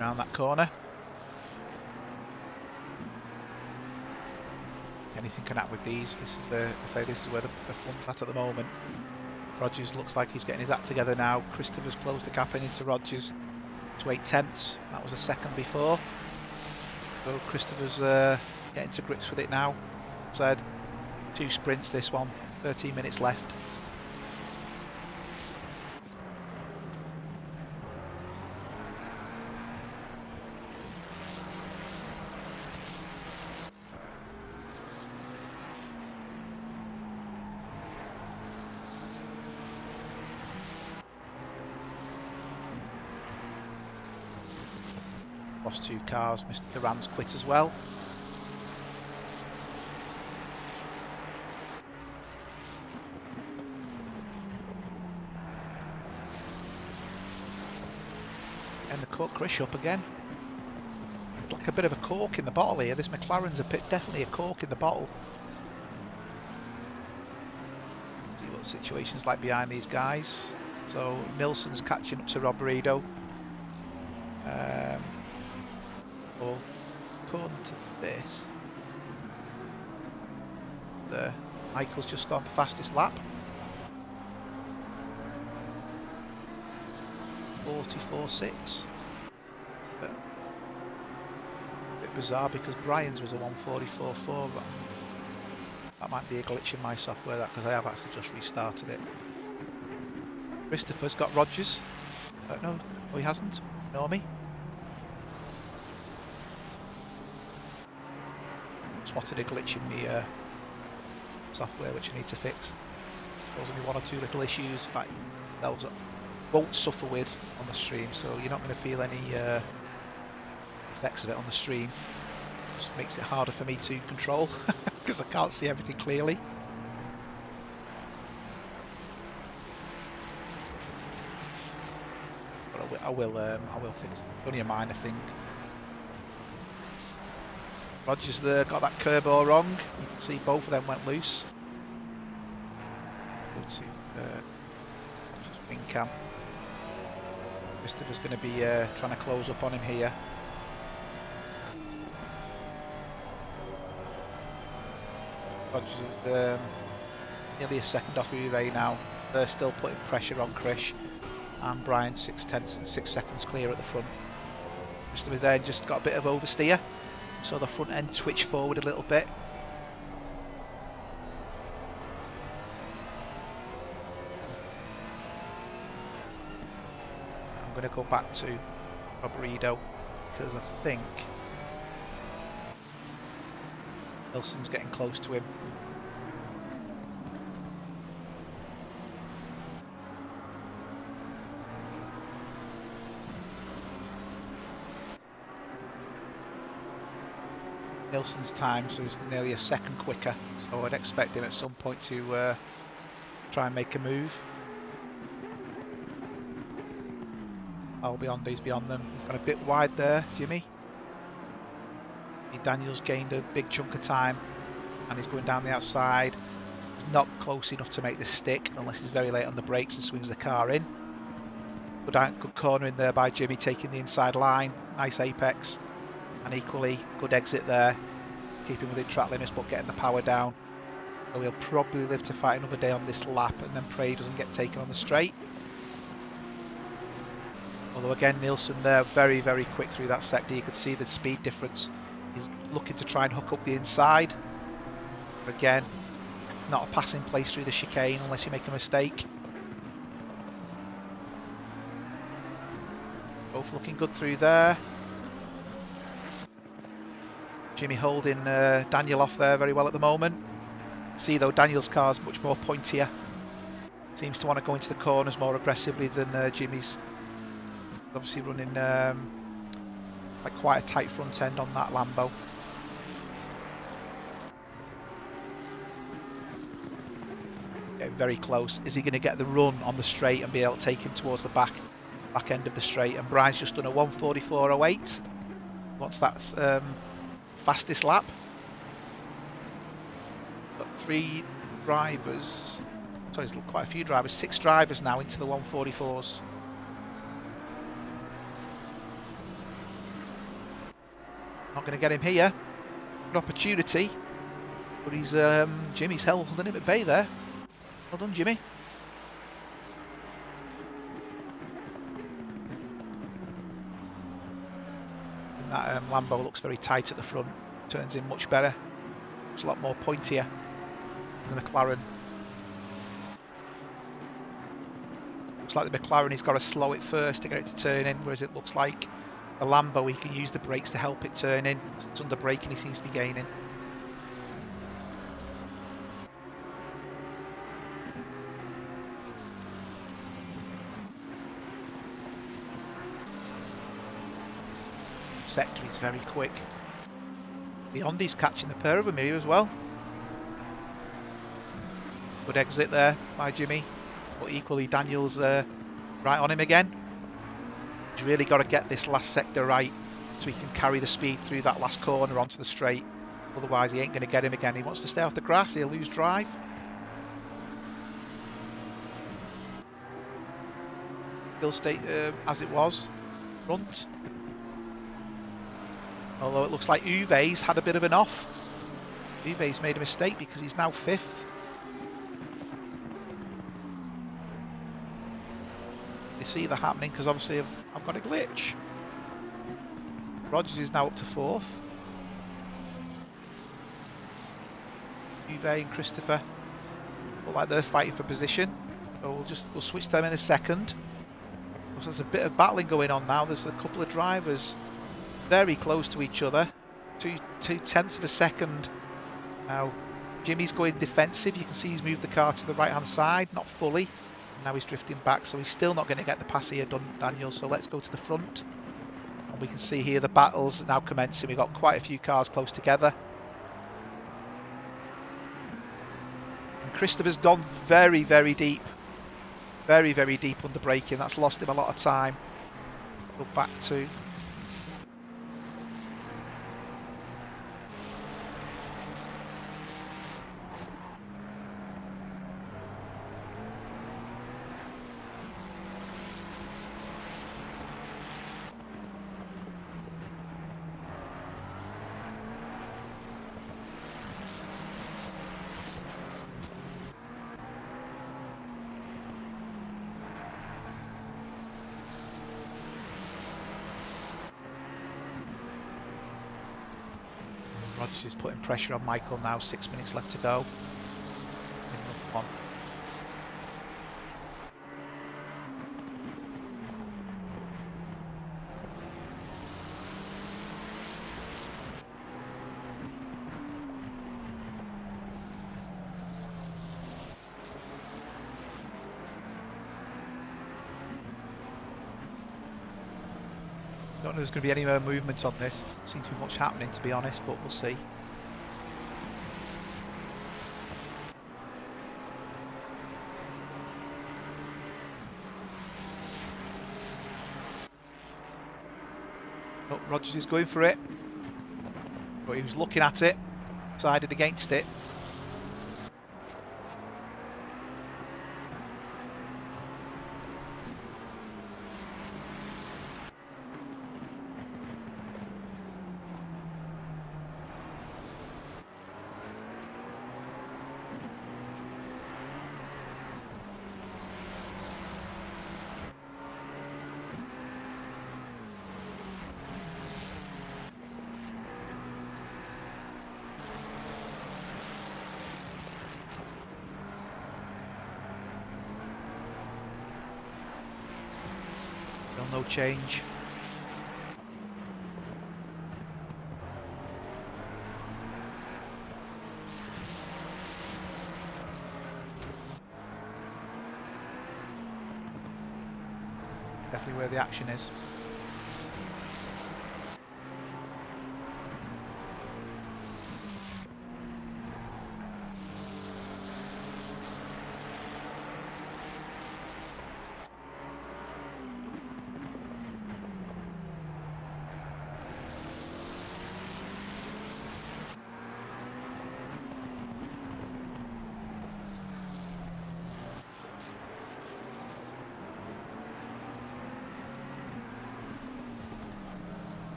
Around that corner. Anything can happen with these. This is this is where the fun's at the moment. Rogers looks like he's getting his act together now. Christopher's closed the gap in into Rogers to 8/10. That was a second before. So Christopher's getting to grips with it now. Said 2 sprints this one. 13 minutes left. Lost 2 cars. Mr. Duran's quit as well. And the cork crush up again. It's like a bit of a cork in the bottle here. This McLaren's definitely a cork in the bottle. See what the situation's like behind these guys. So Nilsson's catching up to Robredo. Well, according to this, Michael's just on the fastest lap. 44.6. But a bit bizarre because Brian's was a 144.4. But that might be a glitch in my software, that, because I have actually just restarted it. Christopher's got Rogers. No, he hasn't. Ignore me. Spotted a glitch in the software which I need to fix. There's only 1 or 2 little issues like those won't suffer with on the stream, so you're not going to feel any effects of it on the stream. It just makes it harder for me to control because I can't see everything clearly. But I will fix it. Only a minor thing. Rogers there got that curb all wrong. You can see both of them went loose. Go to wing cam. Christopher's going to be trying to close up on him here. Rogers is nearly a second off Uwe now. They're still putting pressure on Krish. And Brian 6 seconds clear at the front. Christopher there just got a bit of oversteer. So the front end twitch forward a little bit. I'm going to go back to Robredo. because I think Nilsson's getting close to him. Nilsson's time, so he's nearly a second quicker, so I'd expect him at some point to try and make a move. He's beyond them. He's gone a bit wide there, Jimmy. Daniel's gained a big chunk of time and he's going down the outside. He's not close enough to make the stick unless he's very late on the brakes and swings the car in. Good corner in there by Jimmy, taking the inside line. Nice apex. And equally good exit there, keeping within track limits but getting the power down. So he'll probably live to fight another day on this lap and then pray he doesn't get taken on the straight. Although again, Nilsson there, very, very quick through that sector. You could see the speed difference. He's looking to try and hook up the inside. But again, not a passing place through the chicane unless you make a mistake. Both looking good through there. Jimmy holding Daniel off there very well at the moment. See though, Daniel's car's much more pointier. Seems to want to go into the corners more aggressively than Jimmy's. Obviously running like quite a tight front end on that Lambo. Getting very close. Is he going to get the run on the straight and be able to take him towards the back end of the straight? And Brian's just done a 1:44.08. What's that fastest lap? Got 3 drivers. Sorry, there's quite a few drivers. 6 drivers now into the 1:44s. Not going to get him here. An opportunity, but he's Jimmy's holding him at bay there. Well done, Jimmy. And that Lambo looks very tight at the front. Turns in much better. It's a lot more pointier than the McLaren. Looks like the McLaren, he's got to slow it first to get it to turn in, whereas it looks like the Lambo, he can use the brakes to help it turn in. It's under braking, he seems to be gaining. Sector, he's very quick. Beyond, he's catching the pair of them here as well. Good exit there by Jimmy, but equally Daniel's right on him again. He's really got to get this last sector right so he can carry the speed through that last corner onto the straight. Otherwise he ain't going to get him again. He wants to stay off the grass, he'll lose drive. He'll stay as it was, front. Although it looks like Uwe's had a bit of an off. Uwe's made a mistake because he's now 5th. See that happening because obviously I've got a glitch. Rogers is now up to 4th. Uwe and Christopher look like they're fighting for position. So we'll switch them in a second. There's a bit of battling going on now. There's a couple of drivers very close to each other. 2/10 of a second. Now Jimmy's going defensive. You can see he's moved the car to the right hand side, not fully. Now he's drifting back, so he's still not going to get the pass here done, Daniel. So let's go to the front. And we can see here the battles now commencing. We've got quite a few cars close together. And Christopher's gone very, very deep. Very, very deep under braking. That's lost him a lot of time. Go back to... Rogers is putting pressure on Michael now, 6 minutes left to go. Don't know if there's going to be any more movement on this. Doesn't seem to be much happening, to be honest, but we'll see. Oh, Rogers is going for it, but he was looking at it, decided against it. Still no change. Definitely where the action is.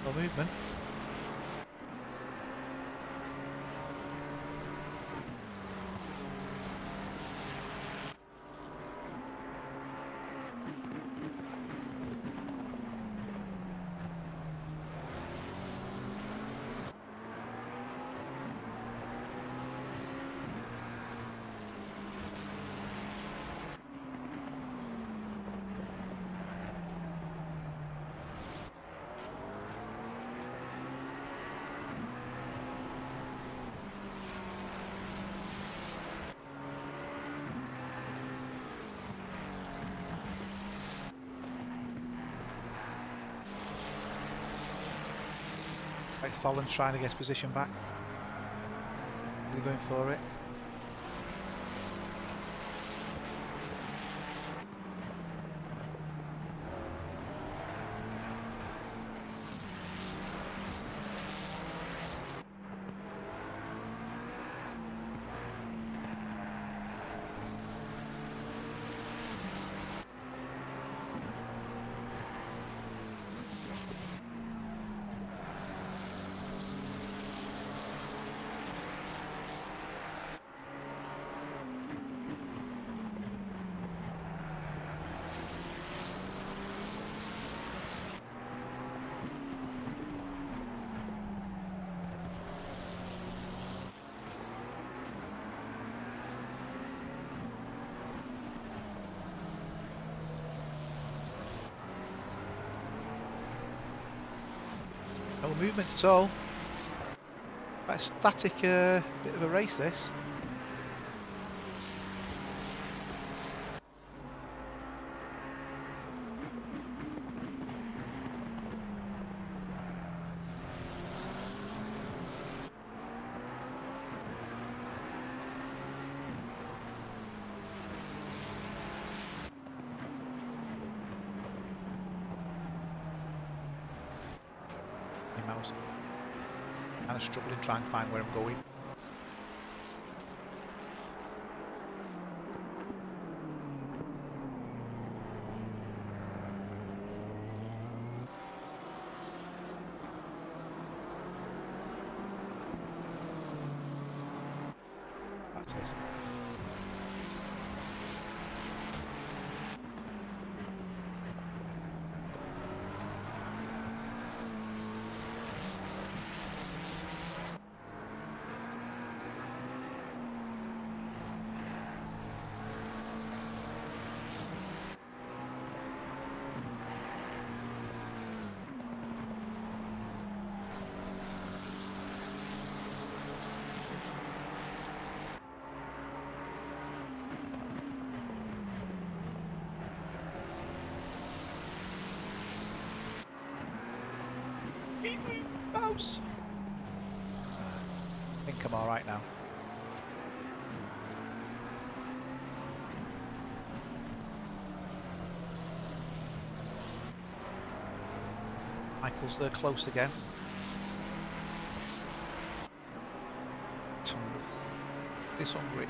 No movement. Right, Folland's trying to get his position back. Really going for it. No movement at all. Quite a static bit of a race this. Kind of struggling trying to find where I'm going. That's it. Mouse. I think I'm all right now. Michael's close again. This Hungary.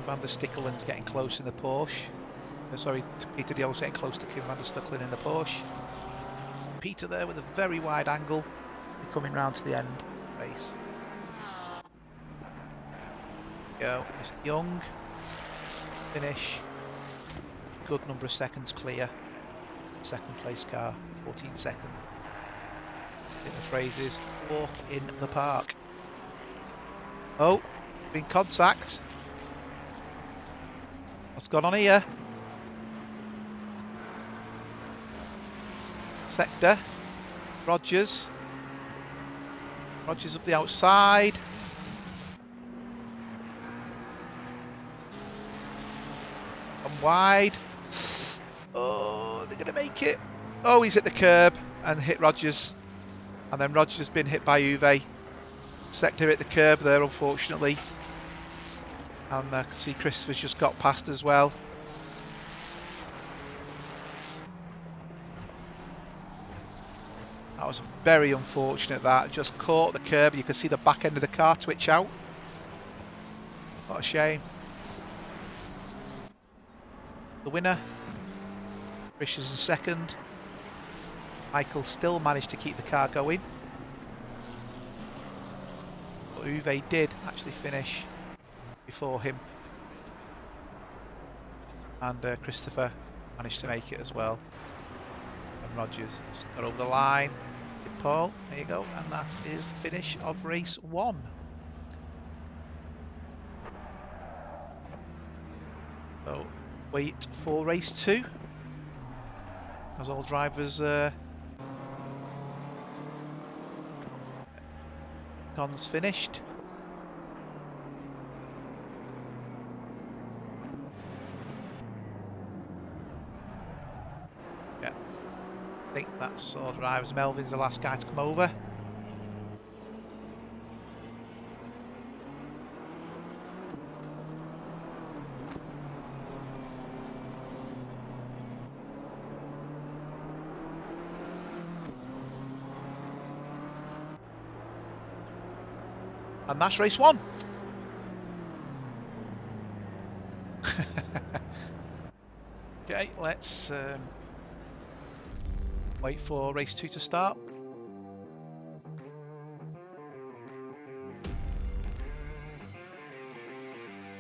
Van der Stickelen's getting close in the Porsche. Sorry, Peter de Jong's getting close to Kim van der Stickelen in the Porsche. Peter there with a very wide angle. They're coming round to the end race. Go, Mr. Young. Finish. Good number of seconds clear. Second place car, 14 seconds. In the phrases, walk in the park. Oh, in contact. What's gone on here? Sector. Rogers. Rogers up the outside. And wide. Oh, they're going to make it. Oh, he's hit the curb and hit Rogers. And then Rogers has been hit by Uwe. Sector hit the curb there, unfortunately. And I can see Christopher's just got past as well. That was very unfortunate, that. Just caught the curb. You can see the back end of the car twitch out. What a shame. The winner. Chris is in second. Michael still managed to keep the car going. But Uwe did actually finish before him, and Christopher managed to make it as well, and Rogers got over the line. Paul, there you go, and that is the finish of race 1. So wait for race 2 as all drivers Gon's finished. I think that's all drivers. Melvin's the last guy to come over. And that's race 1. Okay, let's wait for race 2 to start.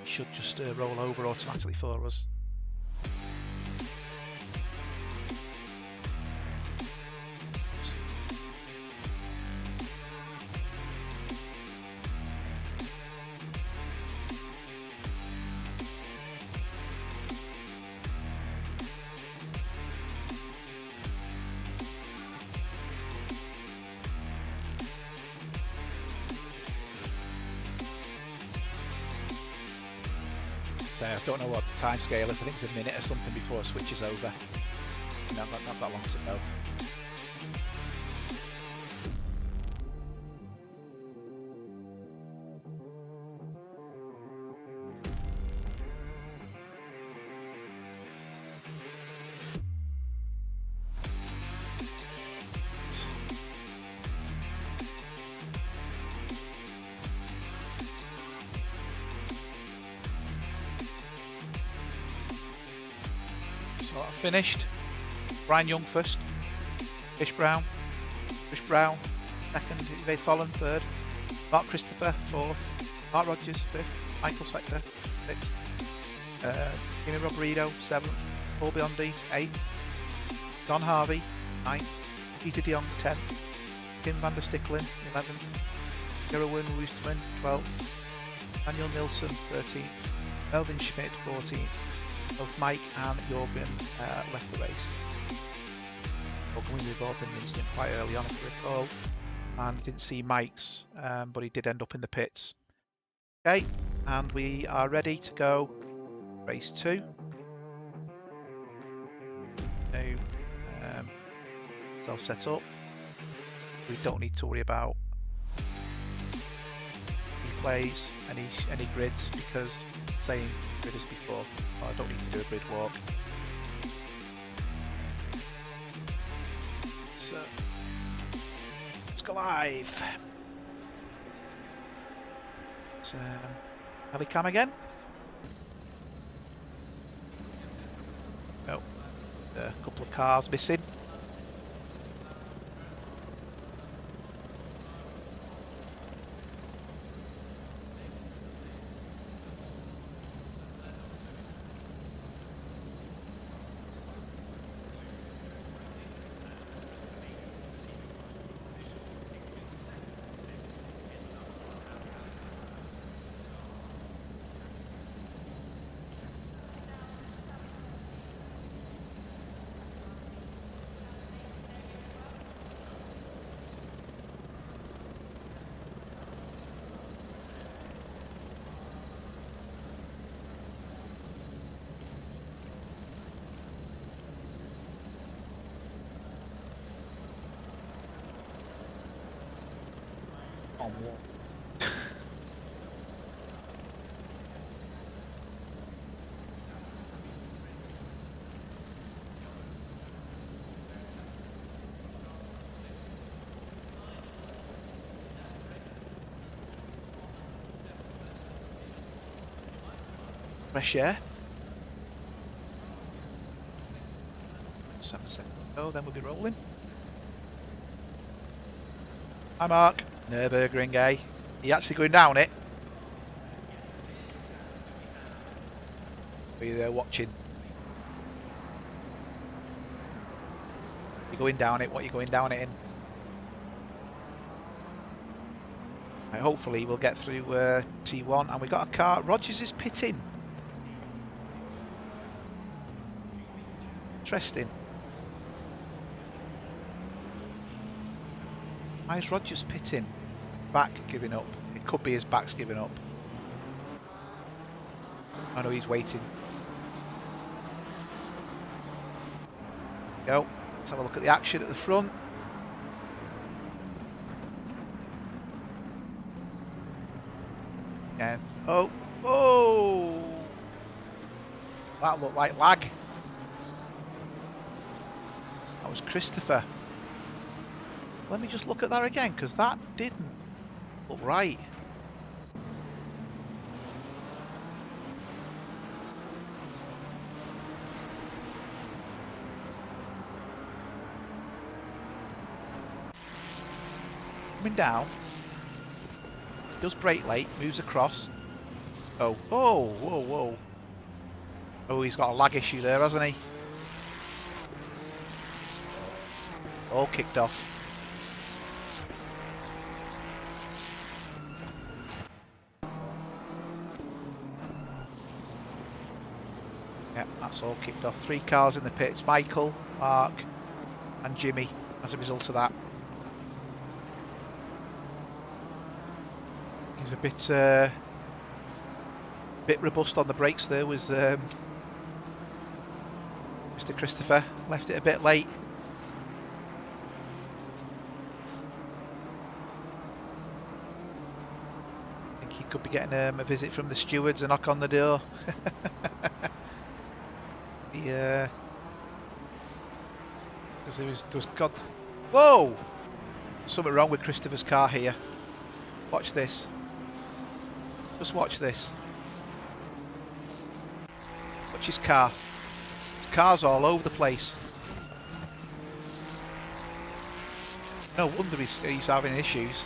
Should just roll over automatically for us. I don't know what the time scale is. I think it's a minute or something before it switches over. Not that long to go. So finished. Brian Young first. Fish Brown second. Uwe Follen third. Mark Christopher fourth. Mark Rogers fifth. Michael Sector sixth. Jimmy Robredo seventh. Paul Biondi eighth. Don Harvey ninth. Peter de Jong 10th. Kim van der Stickelen 11th. Gerwin Roostman 12th. Daniel Nilsson 13th, Melvin Schmidt 14th. Both Mike and Jorgen left the race. Jorgen was involved in the incident quite early on, if you recall, and didn't see Mike's, but he did end up in the pits. Okay, and we are ready to go. Race 2. Now, self set up. We don't need to worry about replays, any grids, because same grid as before. So I don't need to do a grid walk. So let's go live. It's Helicam again. Oh, a couple of cars missing. On what? Fresh air. 7 seconds. Oh, then we'll be rolling. Hi, Mark. Nürburgring, eh? Are you actually going down it? Are you there watching? You're going down it? What are you going down it in? Right, hopefully we'll get through T1, and we got a car. Rogers is pitting. Interesting. Why is Rogers pitting? Back giving up. It could be his back's giving up. I know he's waiting. Go. Let's have a look at the action at the front. Again. Oh. Oh! That looked like lag. That was Christopher. Let me just look at that again, because that didn't look right. Coming down. Does brake late, moves across. Oh, oh, whoa, whoa. Oh, he's got a lag issue there, hasn't he? All kicked off. Yeah, that's all kicked off. 3 cars in the pits. Michael, Mark and Jimmy as a result of that. He's a bit robust on the brakes there, was Mr. Christopher. Left it a bit late. I think he could be getting a visit from the stewards, a knock on the door. Yeah, because there was God. Whoa! Something wrong with Christopher's car here. Watch this. Just watch this. Watch his car. His car's all over the place. No wonder he's having issues.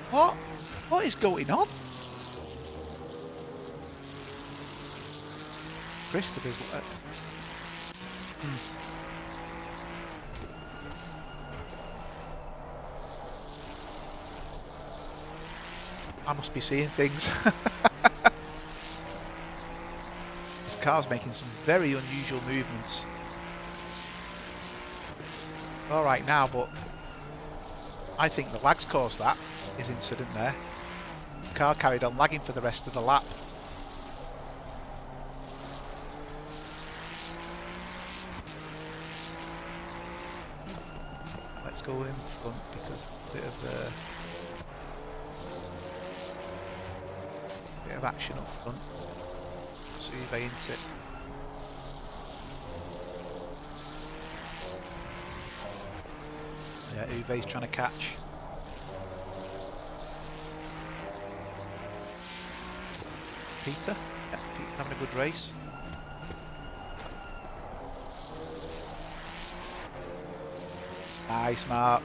What? What is going on? Christopher's... I must be seeing things. This car's making some very unusual movements. All right now, but I think the lag's caused that, his incident there. The car carried on lagging for the rest of the lap. Let's go in front because a bit of action up front. So Uwe into it. Yeah, Uwe's trying to catch. Peter? Yeah, Peter having a good race. Nice, Mark.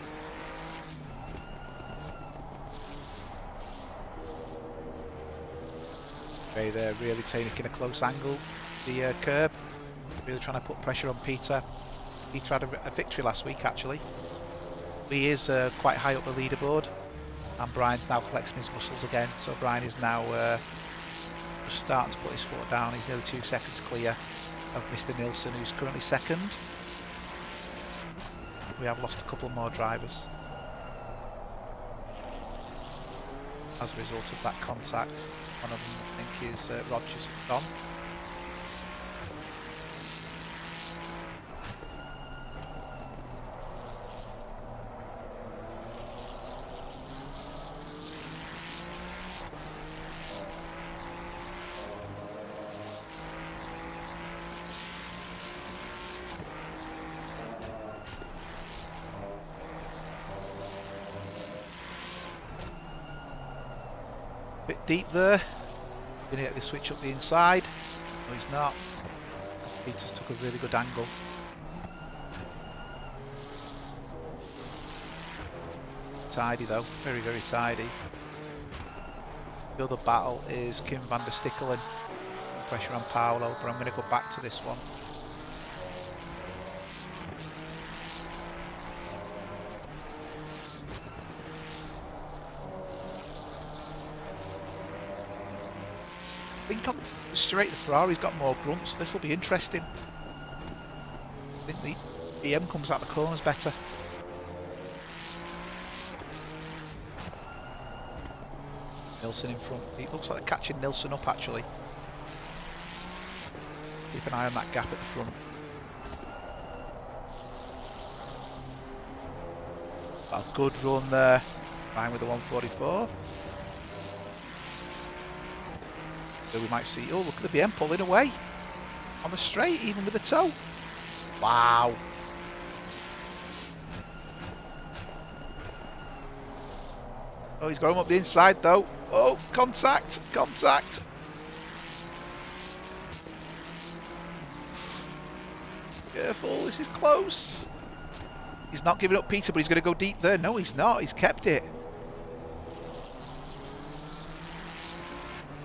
Okay, they're really taking a close angle, the curb. Really trying to put pressure on Peter. Peter had a victory last week, actually. He is quite high up the leaderboard, and Brian's now flexing his muscles again. So Brian is now just starting to put his foot down. He's nearly 2 seconds clear of Mr. Nilsson, who's currently second. We have lost a couple more drivers as a result of that contact. One of them, I think, is Rogers gone. Bit deep there. Gonna get the switch up the inside. No, he's not. Peter's took a really good angle. Tidy though, very, very tidy. The other battle is Kim van der Stickelen. Pressure on Paolo, but I'm going to go back to this one. I think on straight the Ferrari's got more grunts. This will be interesting. I think the BM comes out the corners better. Nilsson in front. It looks like they're catching Nilsson up actually. Keep an eye on that gap at the front. A good run there. Fine with the 144. So we might see, oh look at the BM pulling away on the straight, even with the toe. Wow. Oh, he's got him up the inside though. Oh, contact, contact. Careful, this is close. He's not giving up Peter, but he's going to go deep there. No, he's not. He's kept it.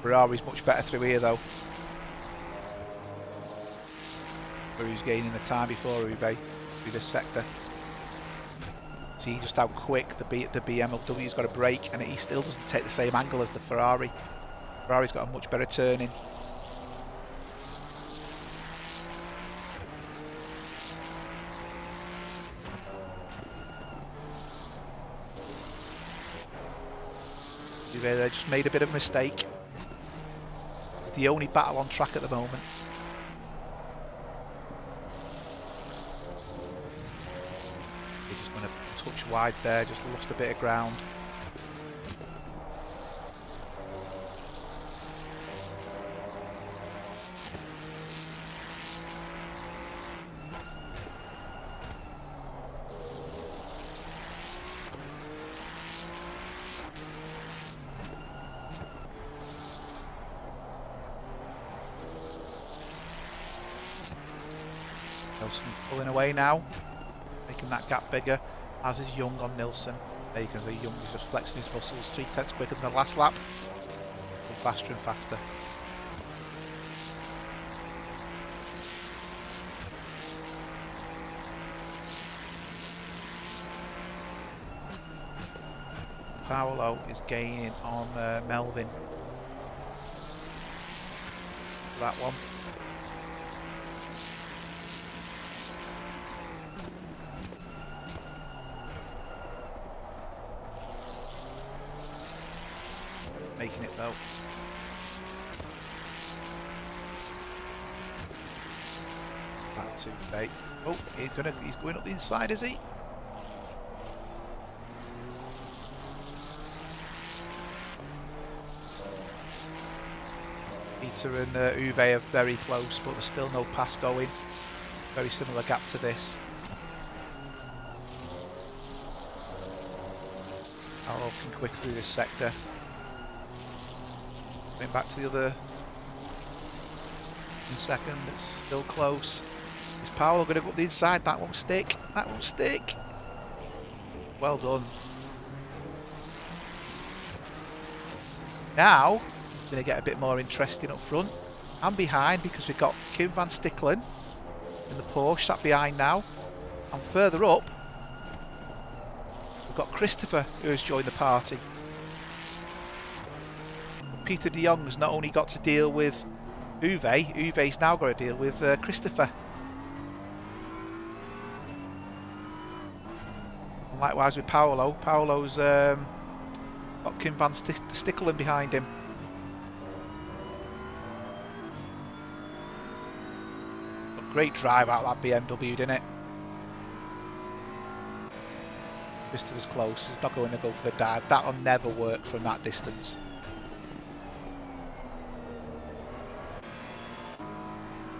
Ferrari's much better through here though. Where he's gaining the time before Uwe through this sector. See just how quick the BMW's got a brake, and he still doesn't take the same angle as the Ferrari. Ferrari's got a much better turning. Uwe there just made a bit of a mistake. It's the only battle on track at the moment. He's just going to touch wide there, just lost a bit of ground. Nilsson's pulling away now, making that gap bigger, as is Young on Nilsson. There you can see Young is just flexing his muscles 3/10 quicker than the last lap. And faster and faster. Paolo is gaining on Melvin. That one. Making it though. Back to Bay. Oh, he's going up the inside, is he? Peter and Uwe are very close, but there's still no pass going. Very similar gap to this. Paolo can quick through this sector. Going back to the other in second, it's still close. Is Paolo going to go up the inside? That won't stick. That won't stick. Well done. Now, going to get a bit more interesting up front and behind because we've got Kim van Stickelen in the Porsche sat behind now. And further up, we've got Christopher who has joined the party. Peter de Jong's not only got to deal with Uwe's now got to deal with Christopher. And likewise with Paolo. Paolo's got Kim van Stickelen behind him. A great drive out of that BMW, didn't it? Christopher's close. He's not going to go for the dive. That'll never work from that distance.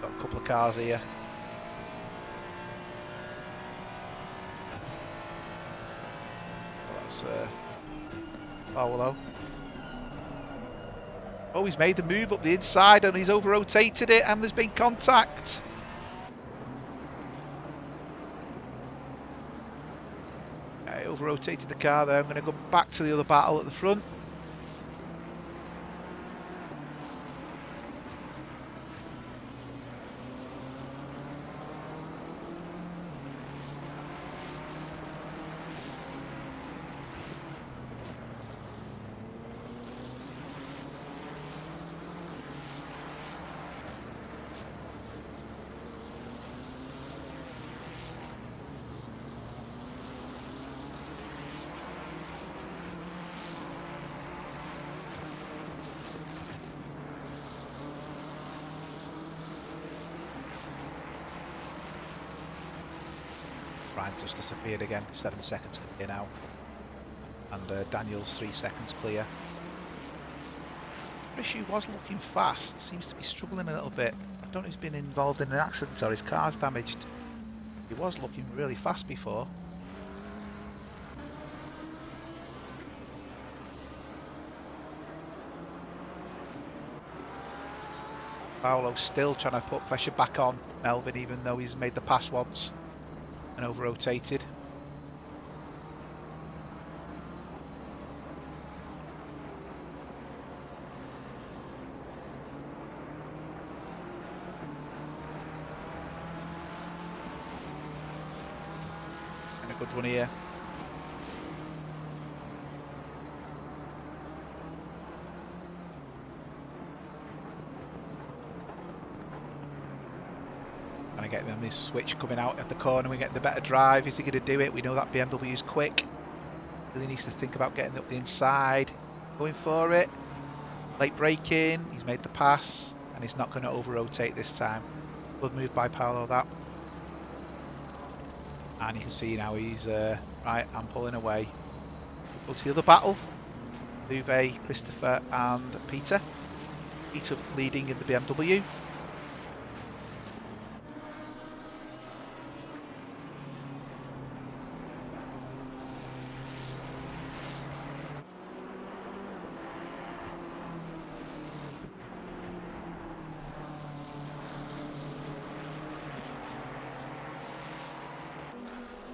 Got a couple of cars here. Well, that's Paolo. Oh, he's made the move up the inside and he's over-rotated it and there's been contact. Okay, over-rotated the car there. I'm going to go back to the other battle at the front. Brian's just disappeared again. 7 seconds clear now, and Daniel's 3 seconds clear. Rishu was looking fast, seems to be struggling a little bit. I don't know if he's been involved in an accident or his car's damaged. He was looking really fast before. Paolo's still trying to put pressure back on Melvin, even though he's made the pass once and over-rotated. And a good run here. Get them this switch coming out at the corner. We get the better drive. Is he going to do it? We know that BMW is quick. Really needs to think about getting up the inside. Going for it. Late braking. He's made the pass and he's not going to over rotate this time. Good move by Paolo, that. And you can see now he's right. I'm pulling away. Go to the other battle. Uwe, Christopher and Peter. Peter leading in the BMW.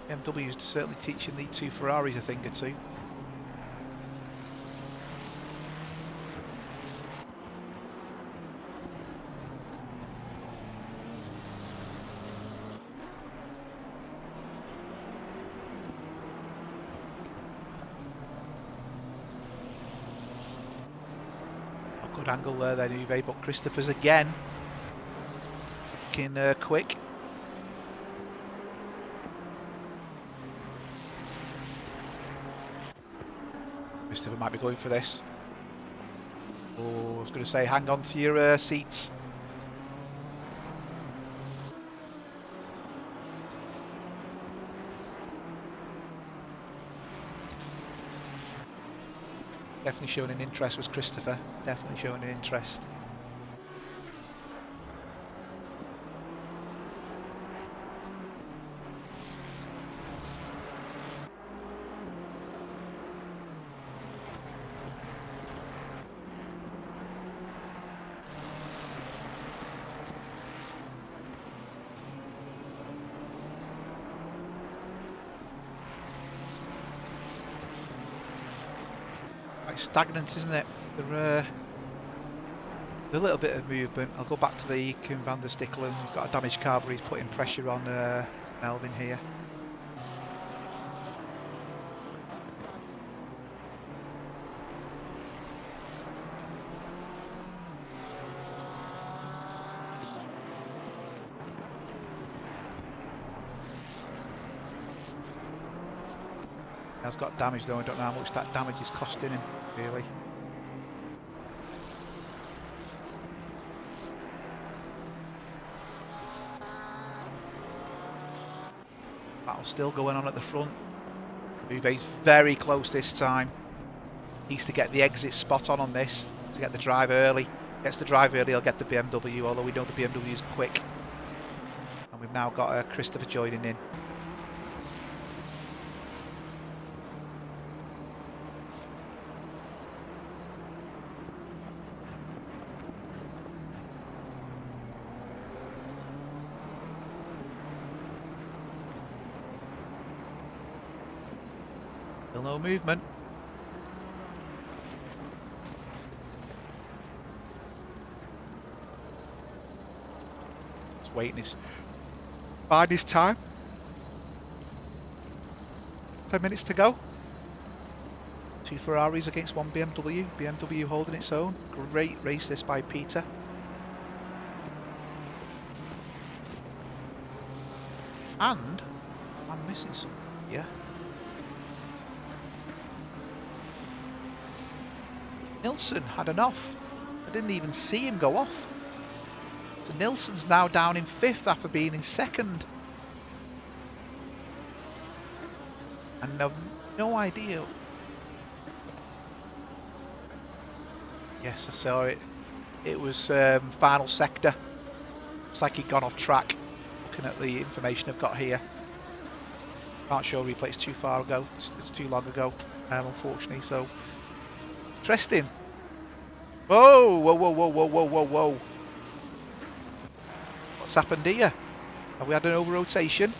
BMW is certainly teaching the 2 Ferraris a thing or two. Good angle there then, Uwe, but Christopher's again looking quick. Christopher might be going for this. Oh, I was going to say, hang on to your seats. Definitely showing an interest was Christopher. Definitely showing an interest. Quite stagnant, isn't it? There's a little bit of movement. I'll go back to the Koen van der Stickelen. He's got a damaged car, but he's putting pressure on Melvin here. He's got damage though. I don't know how much that damage is costing him, really. Battle's still going on at the front. Uwe's very close this time. Needs to get the exit spot on this to get the drive early. Gets the drive early, he'll get the BMW, although we know the BMW is quick. And we've now got Christopher joining in. Still no movement. Just waiting his bide his time. 10 minutes to go. 2 Ferraris against 1 BMW. BMW holding its own. Great race this by Peter. And I'm missing something. Yeah. Nilsson had an off. I didn't even see him go off. So Nilsson's now down in 5th after being in 2nd. And I've no idea. Yes, I saw it. It was final sector. Looks like he'd gone off track. Looking at the information I've got here. Can't show replay, it's too far ago. It's too long ago, unfortunately. So interesting. Whoa, whoa, whoa, whoa, whoa, whoa, whoa, whoa. What's happened here? Have we had an over-rotation?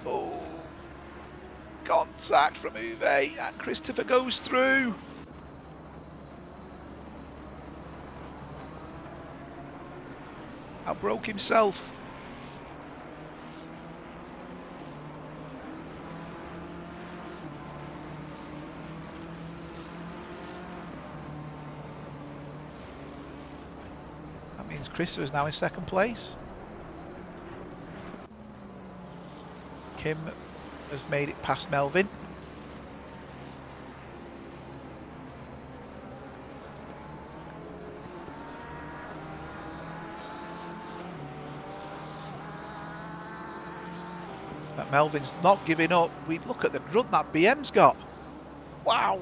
Oh. Contact from Uwe, and Christopher goes through. Outbroke himself. Christopher's now in 2nd place. Kim has made it past Melvin. But Melvin's not giving up. We look at the grunt that BM's got. Wow.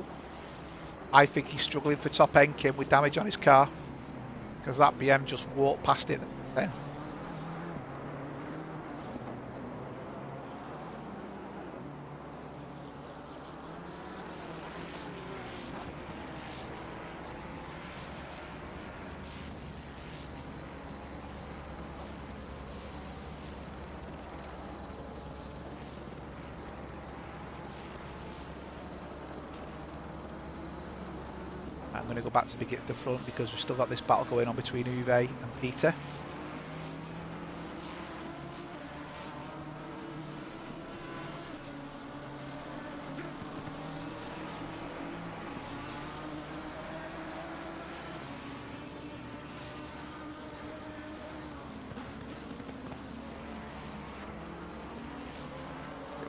I think he's struggling for top end, Kim, with damage on his car. Because that BM just walked past it then. I'm going to go back to the front because we've still got this battle going on between Uwe and Peter.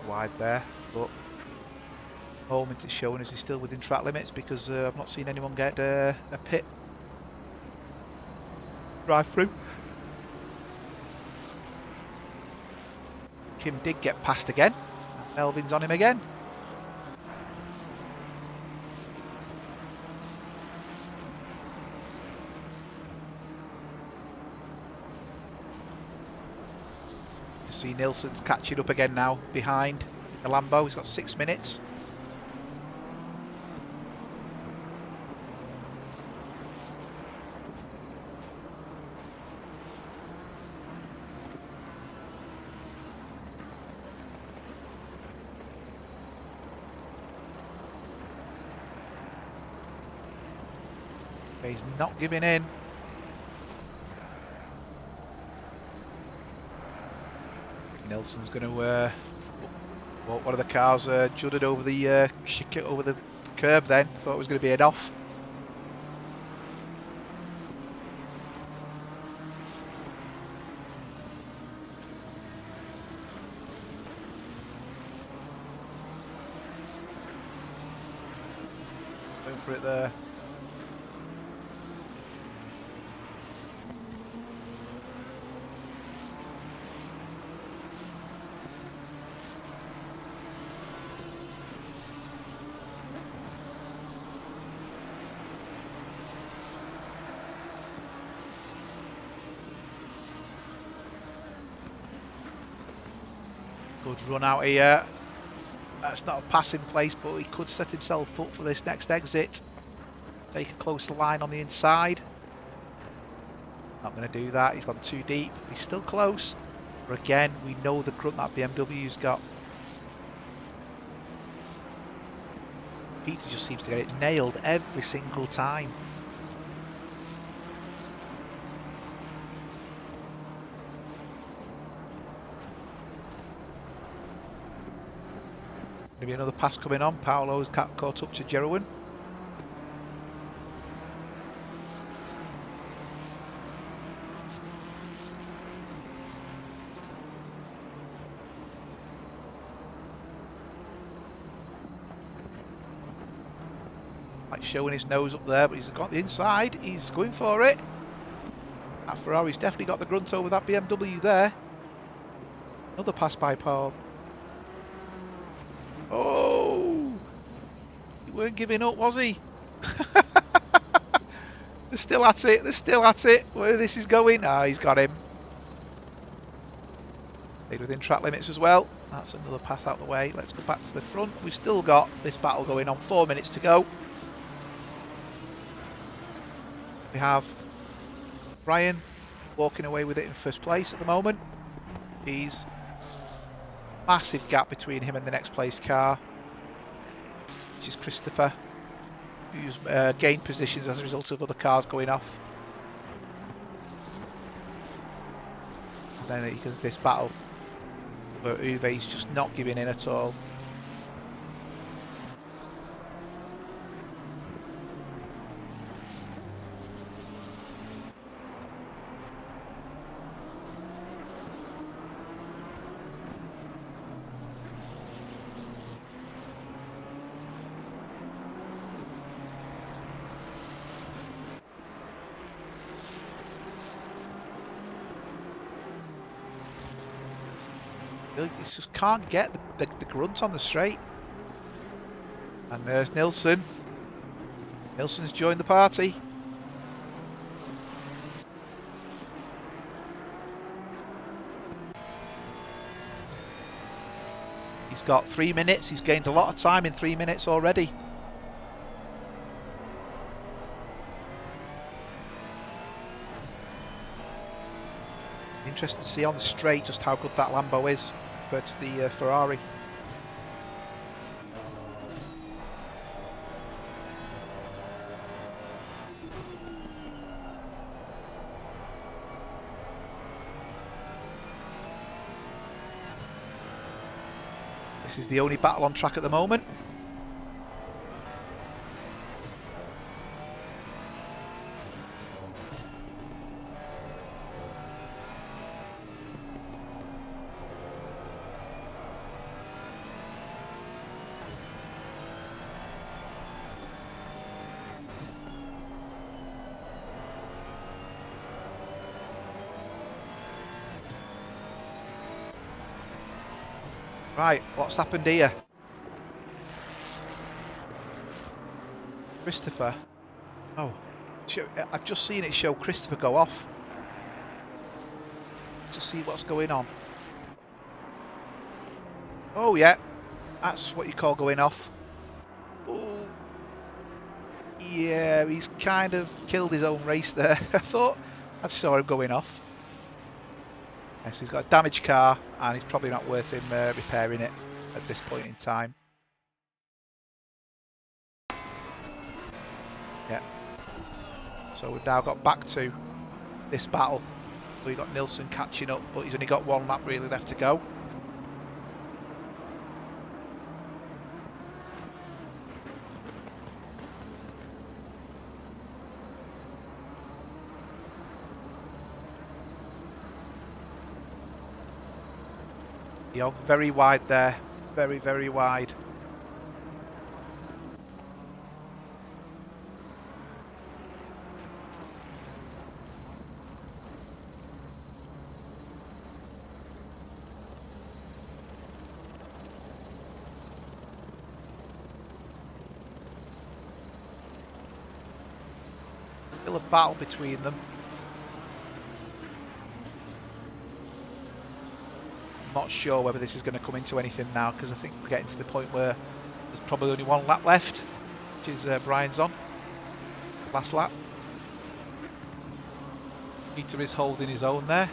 bit wide there, but at the moment it's showing us he's still within track limits because I've not seen anyone get a pit drive through. Kim did get past again, and Melvin's on him again. You see Nilsson's catching up again now behind the Lambo. He's got 6 minutes. He's not giving in. Nelson's going to. One of the cars jutted over the curb. Then thought it was going to be an off. Going for it there. Good run out here. That's not a passing place, but he could set himself up for this next exit. Take a closer line on the inside. Not going to do that. He's gone too deep. He's still close. But again, we know the grunt that BMW's got. Peter just seems to get it nailed every single time. Maybe another pass coming on. Paolo's caught up to Jeroen. Like showing his nose up there, but he's got the inside. He's going for it. That Ferrari's definitely got the grunt over that BMW there. Another pass by Paul. Oh! He weren't giving up, was he? They're still at it. They're still at it. Where this is going? Ah, he's got him. Stayed within track limits as well. That's another pass out the way. Let's go back to the front. We've still got this battle going on. 4 minutes to go. We have Brian walking away with it in first place at the moment. He's massive gap between him and the next place car, which is Christopher, who's gained positions as a result of other cars going off. And then because of this battle, where Uwe's just not giving in at all. He just can't get the grunt on the straight. And there's Nilsson. Nilsson's joined the party. He's got 3 minutes. He's gained a lot of time in 3 minutes already. Interesting to see on the straight just how good that Lambo is compared to the Ferrari. This is the only battle on track at the moment. Right, what's happened here? Christopher. Oh, I've just seen it show Christopher go off. To see what's going on. Oh yeah, that's what you call going off. Oh, yeah, he's kind of killed his own race there. I thought I saw him going off. Yes, he's got a damaged car, and it's probably not worth him repairing it at this point in time. Yeah. So we've now got back to this battle. We've got Nilsson catching up, but he's only got one lap really left to go. You're very wide there, very, very wide. Still a battle between them. I'm not sure whether this is going to come into anything now, because I think we're getting to the point where there's probably only one lap left, which is Brian's on. Last lap. Peter is holding his own there.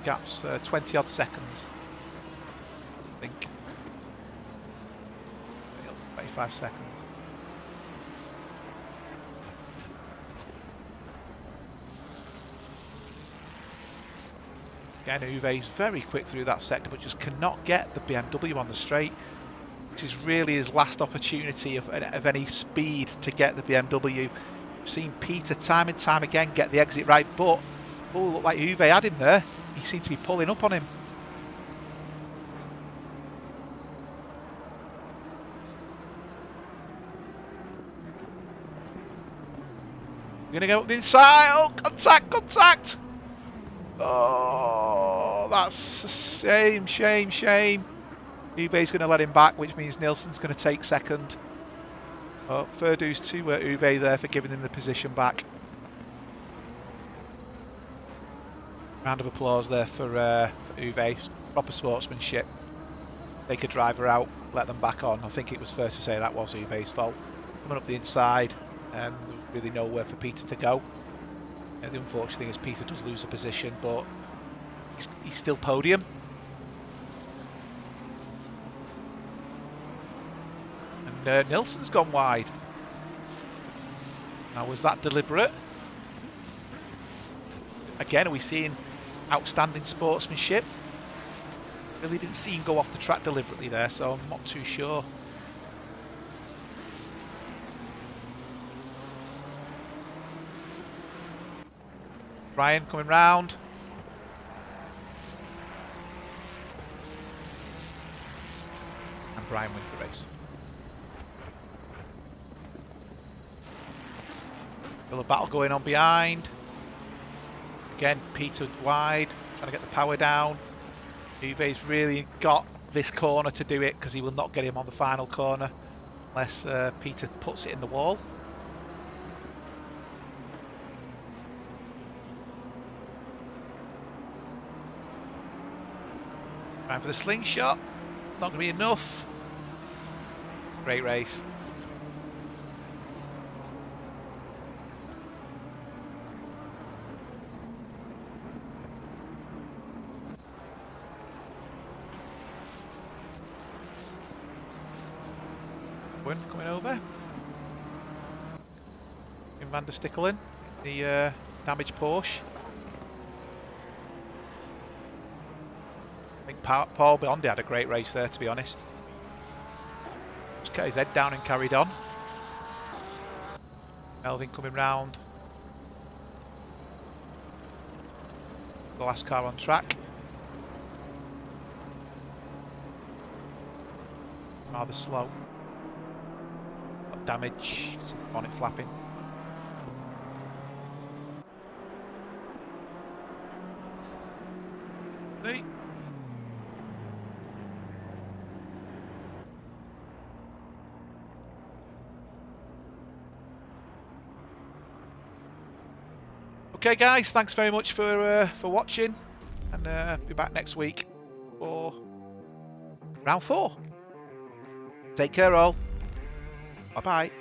Gap's 20 odd seconds, I think. 25 seconds. Again, Uwe's very quick through that sector, but just cannot get the BMW on the straight. This is really his last opportunity of any speed to get the BMW. We've seen Peter time and time again get the exit right, but oh, looked like Uwe had him there. He seemed to be pulling up on him. We're going to go up the inside. Oh, contact, contact. Oh, that's a shame, shame, shame. Uwe's going to let him back, which means Nilsson's going to take second. Oh, fair dues to Uwe there for giving him the position back. Round of applause there for Uwe. Proper sportsmanship. Take a driver out, let them back on. I think it was fair to say that was Uwe's fault. Coming up the inside, and there's really nowhere for Peter to go. The unfortunate thing is Peter does lose a position, but he's still podium. And Nilsson's gone wide. Now, was that deliberate? Again, are we seeing outstanding sportsmanship? Really didn't see him go off the track deliberately there, so I'm not too sure. Brian coming round. And Brian wins the race. Still a battle going on behind. Again, Peter wide, trying to get the power down. Uwe's really got this corner to do it, because he will not get him on the final corner unless Peter puts it in the wall. Time for the slingshot. It's not going to be enough. Great race. Coming over. In Van der Stickelen, the damaged Porsche. I think Paul Bondi had a great race there, to be honest. Just cut his head down and carried on. Melvin coming round. The last car on track. Rather slow. Got damage, bonnet flapping. Okay, guys, thanks very much for watching, and be back next week for round 4. Take care, all. Bye bye.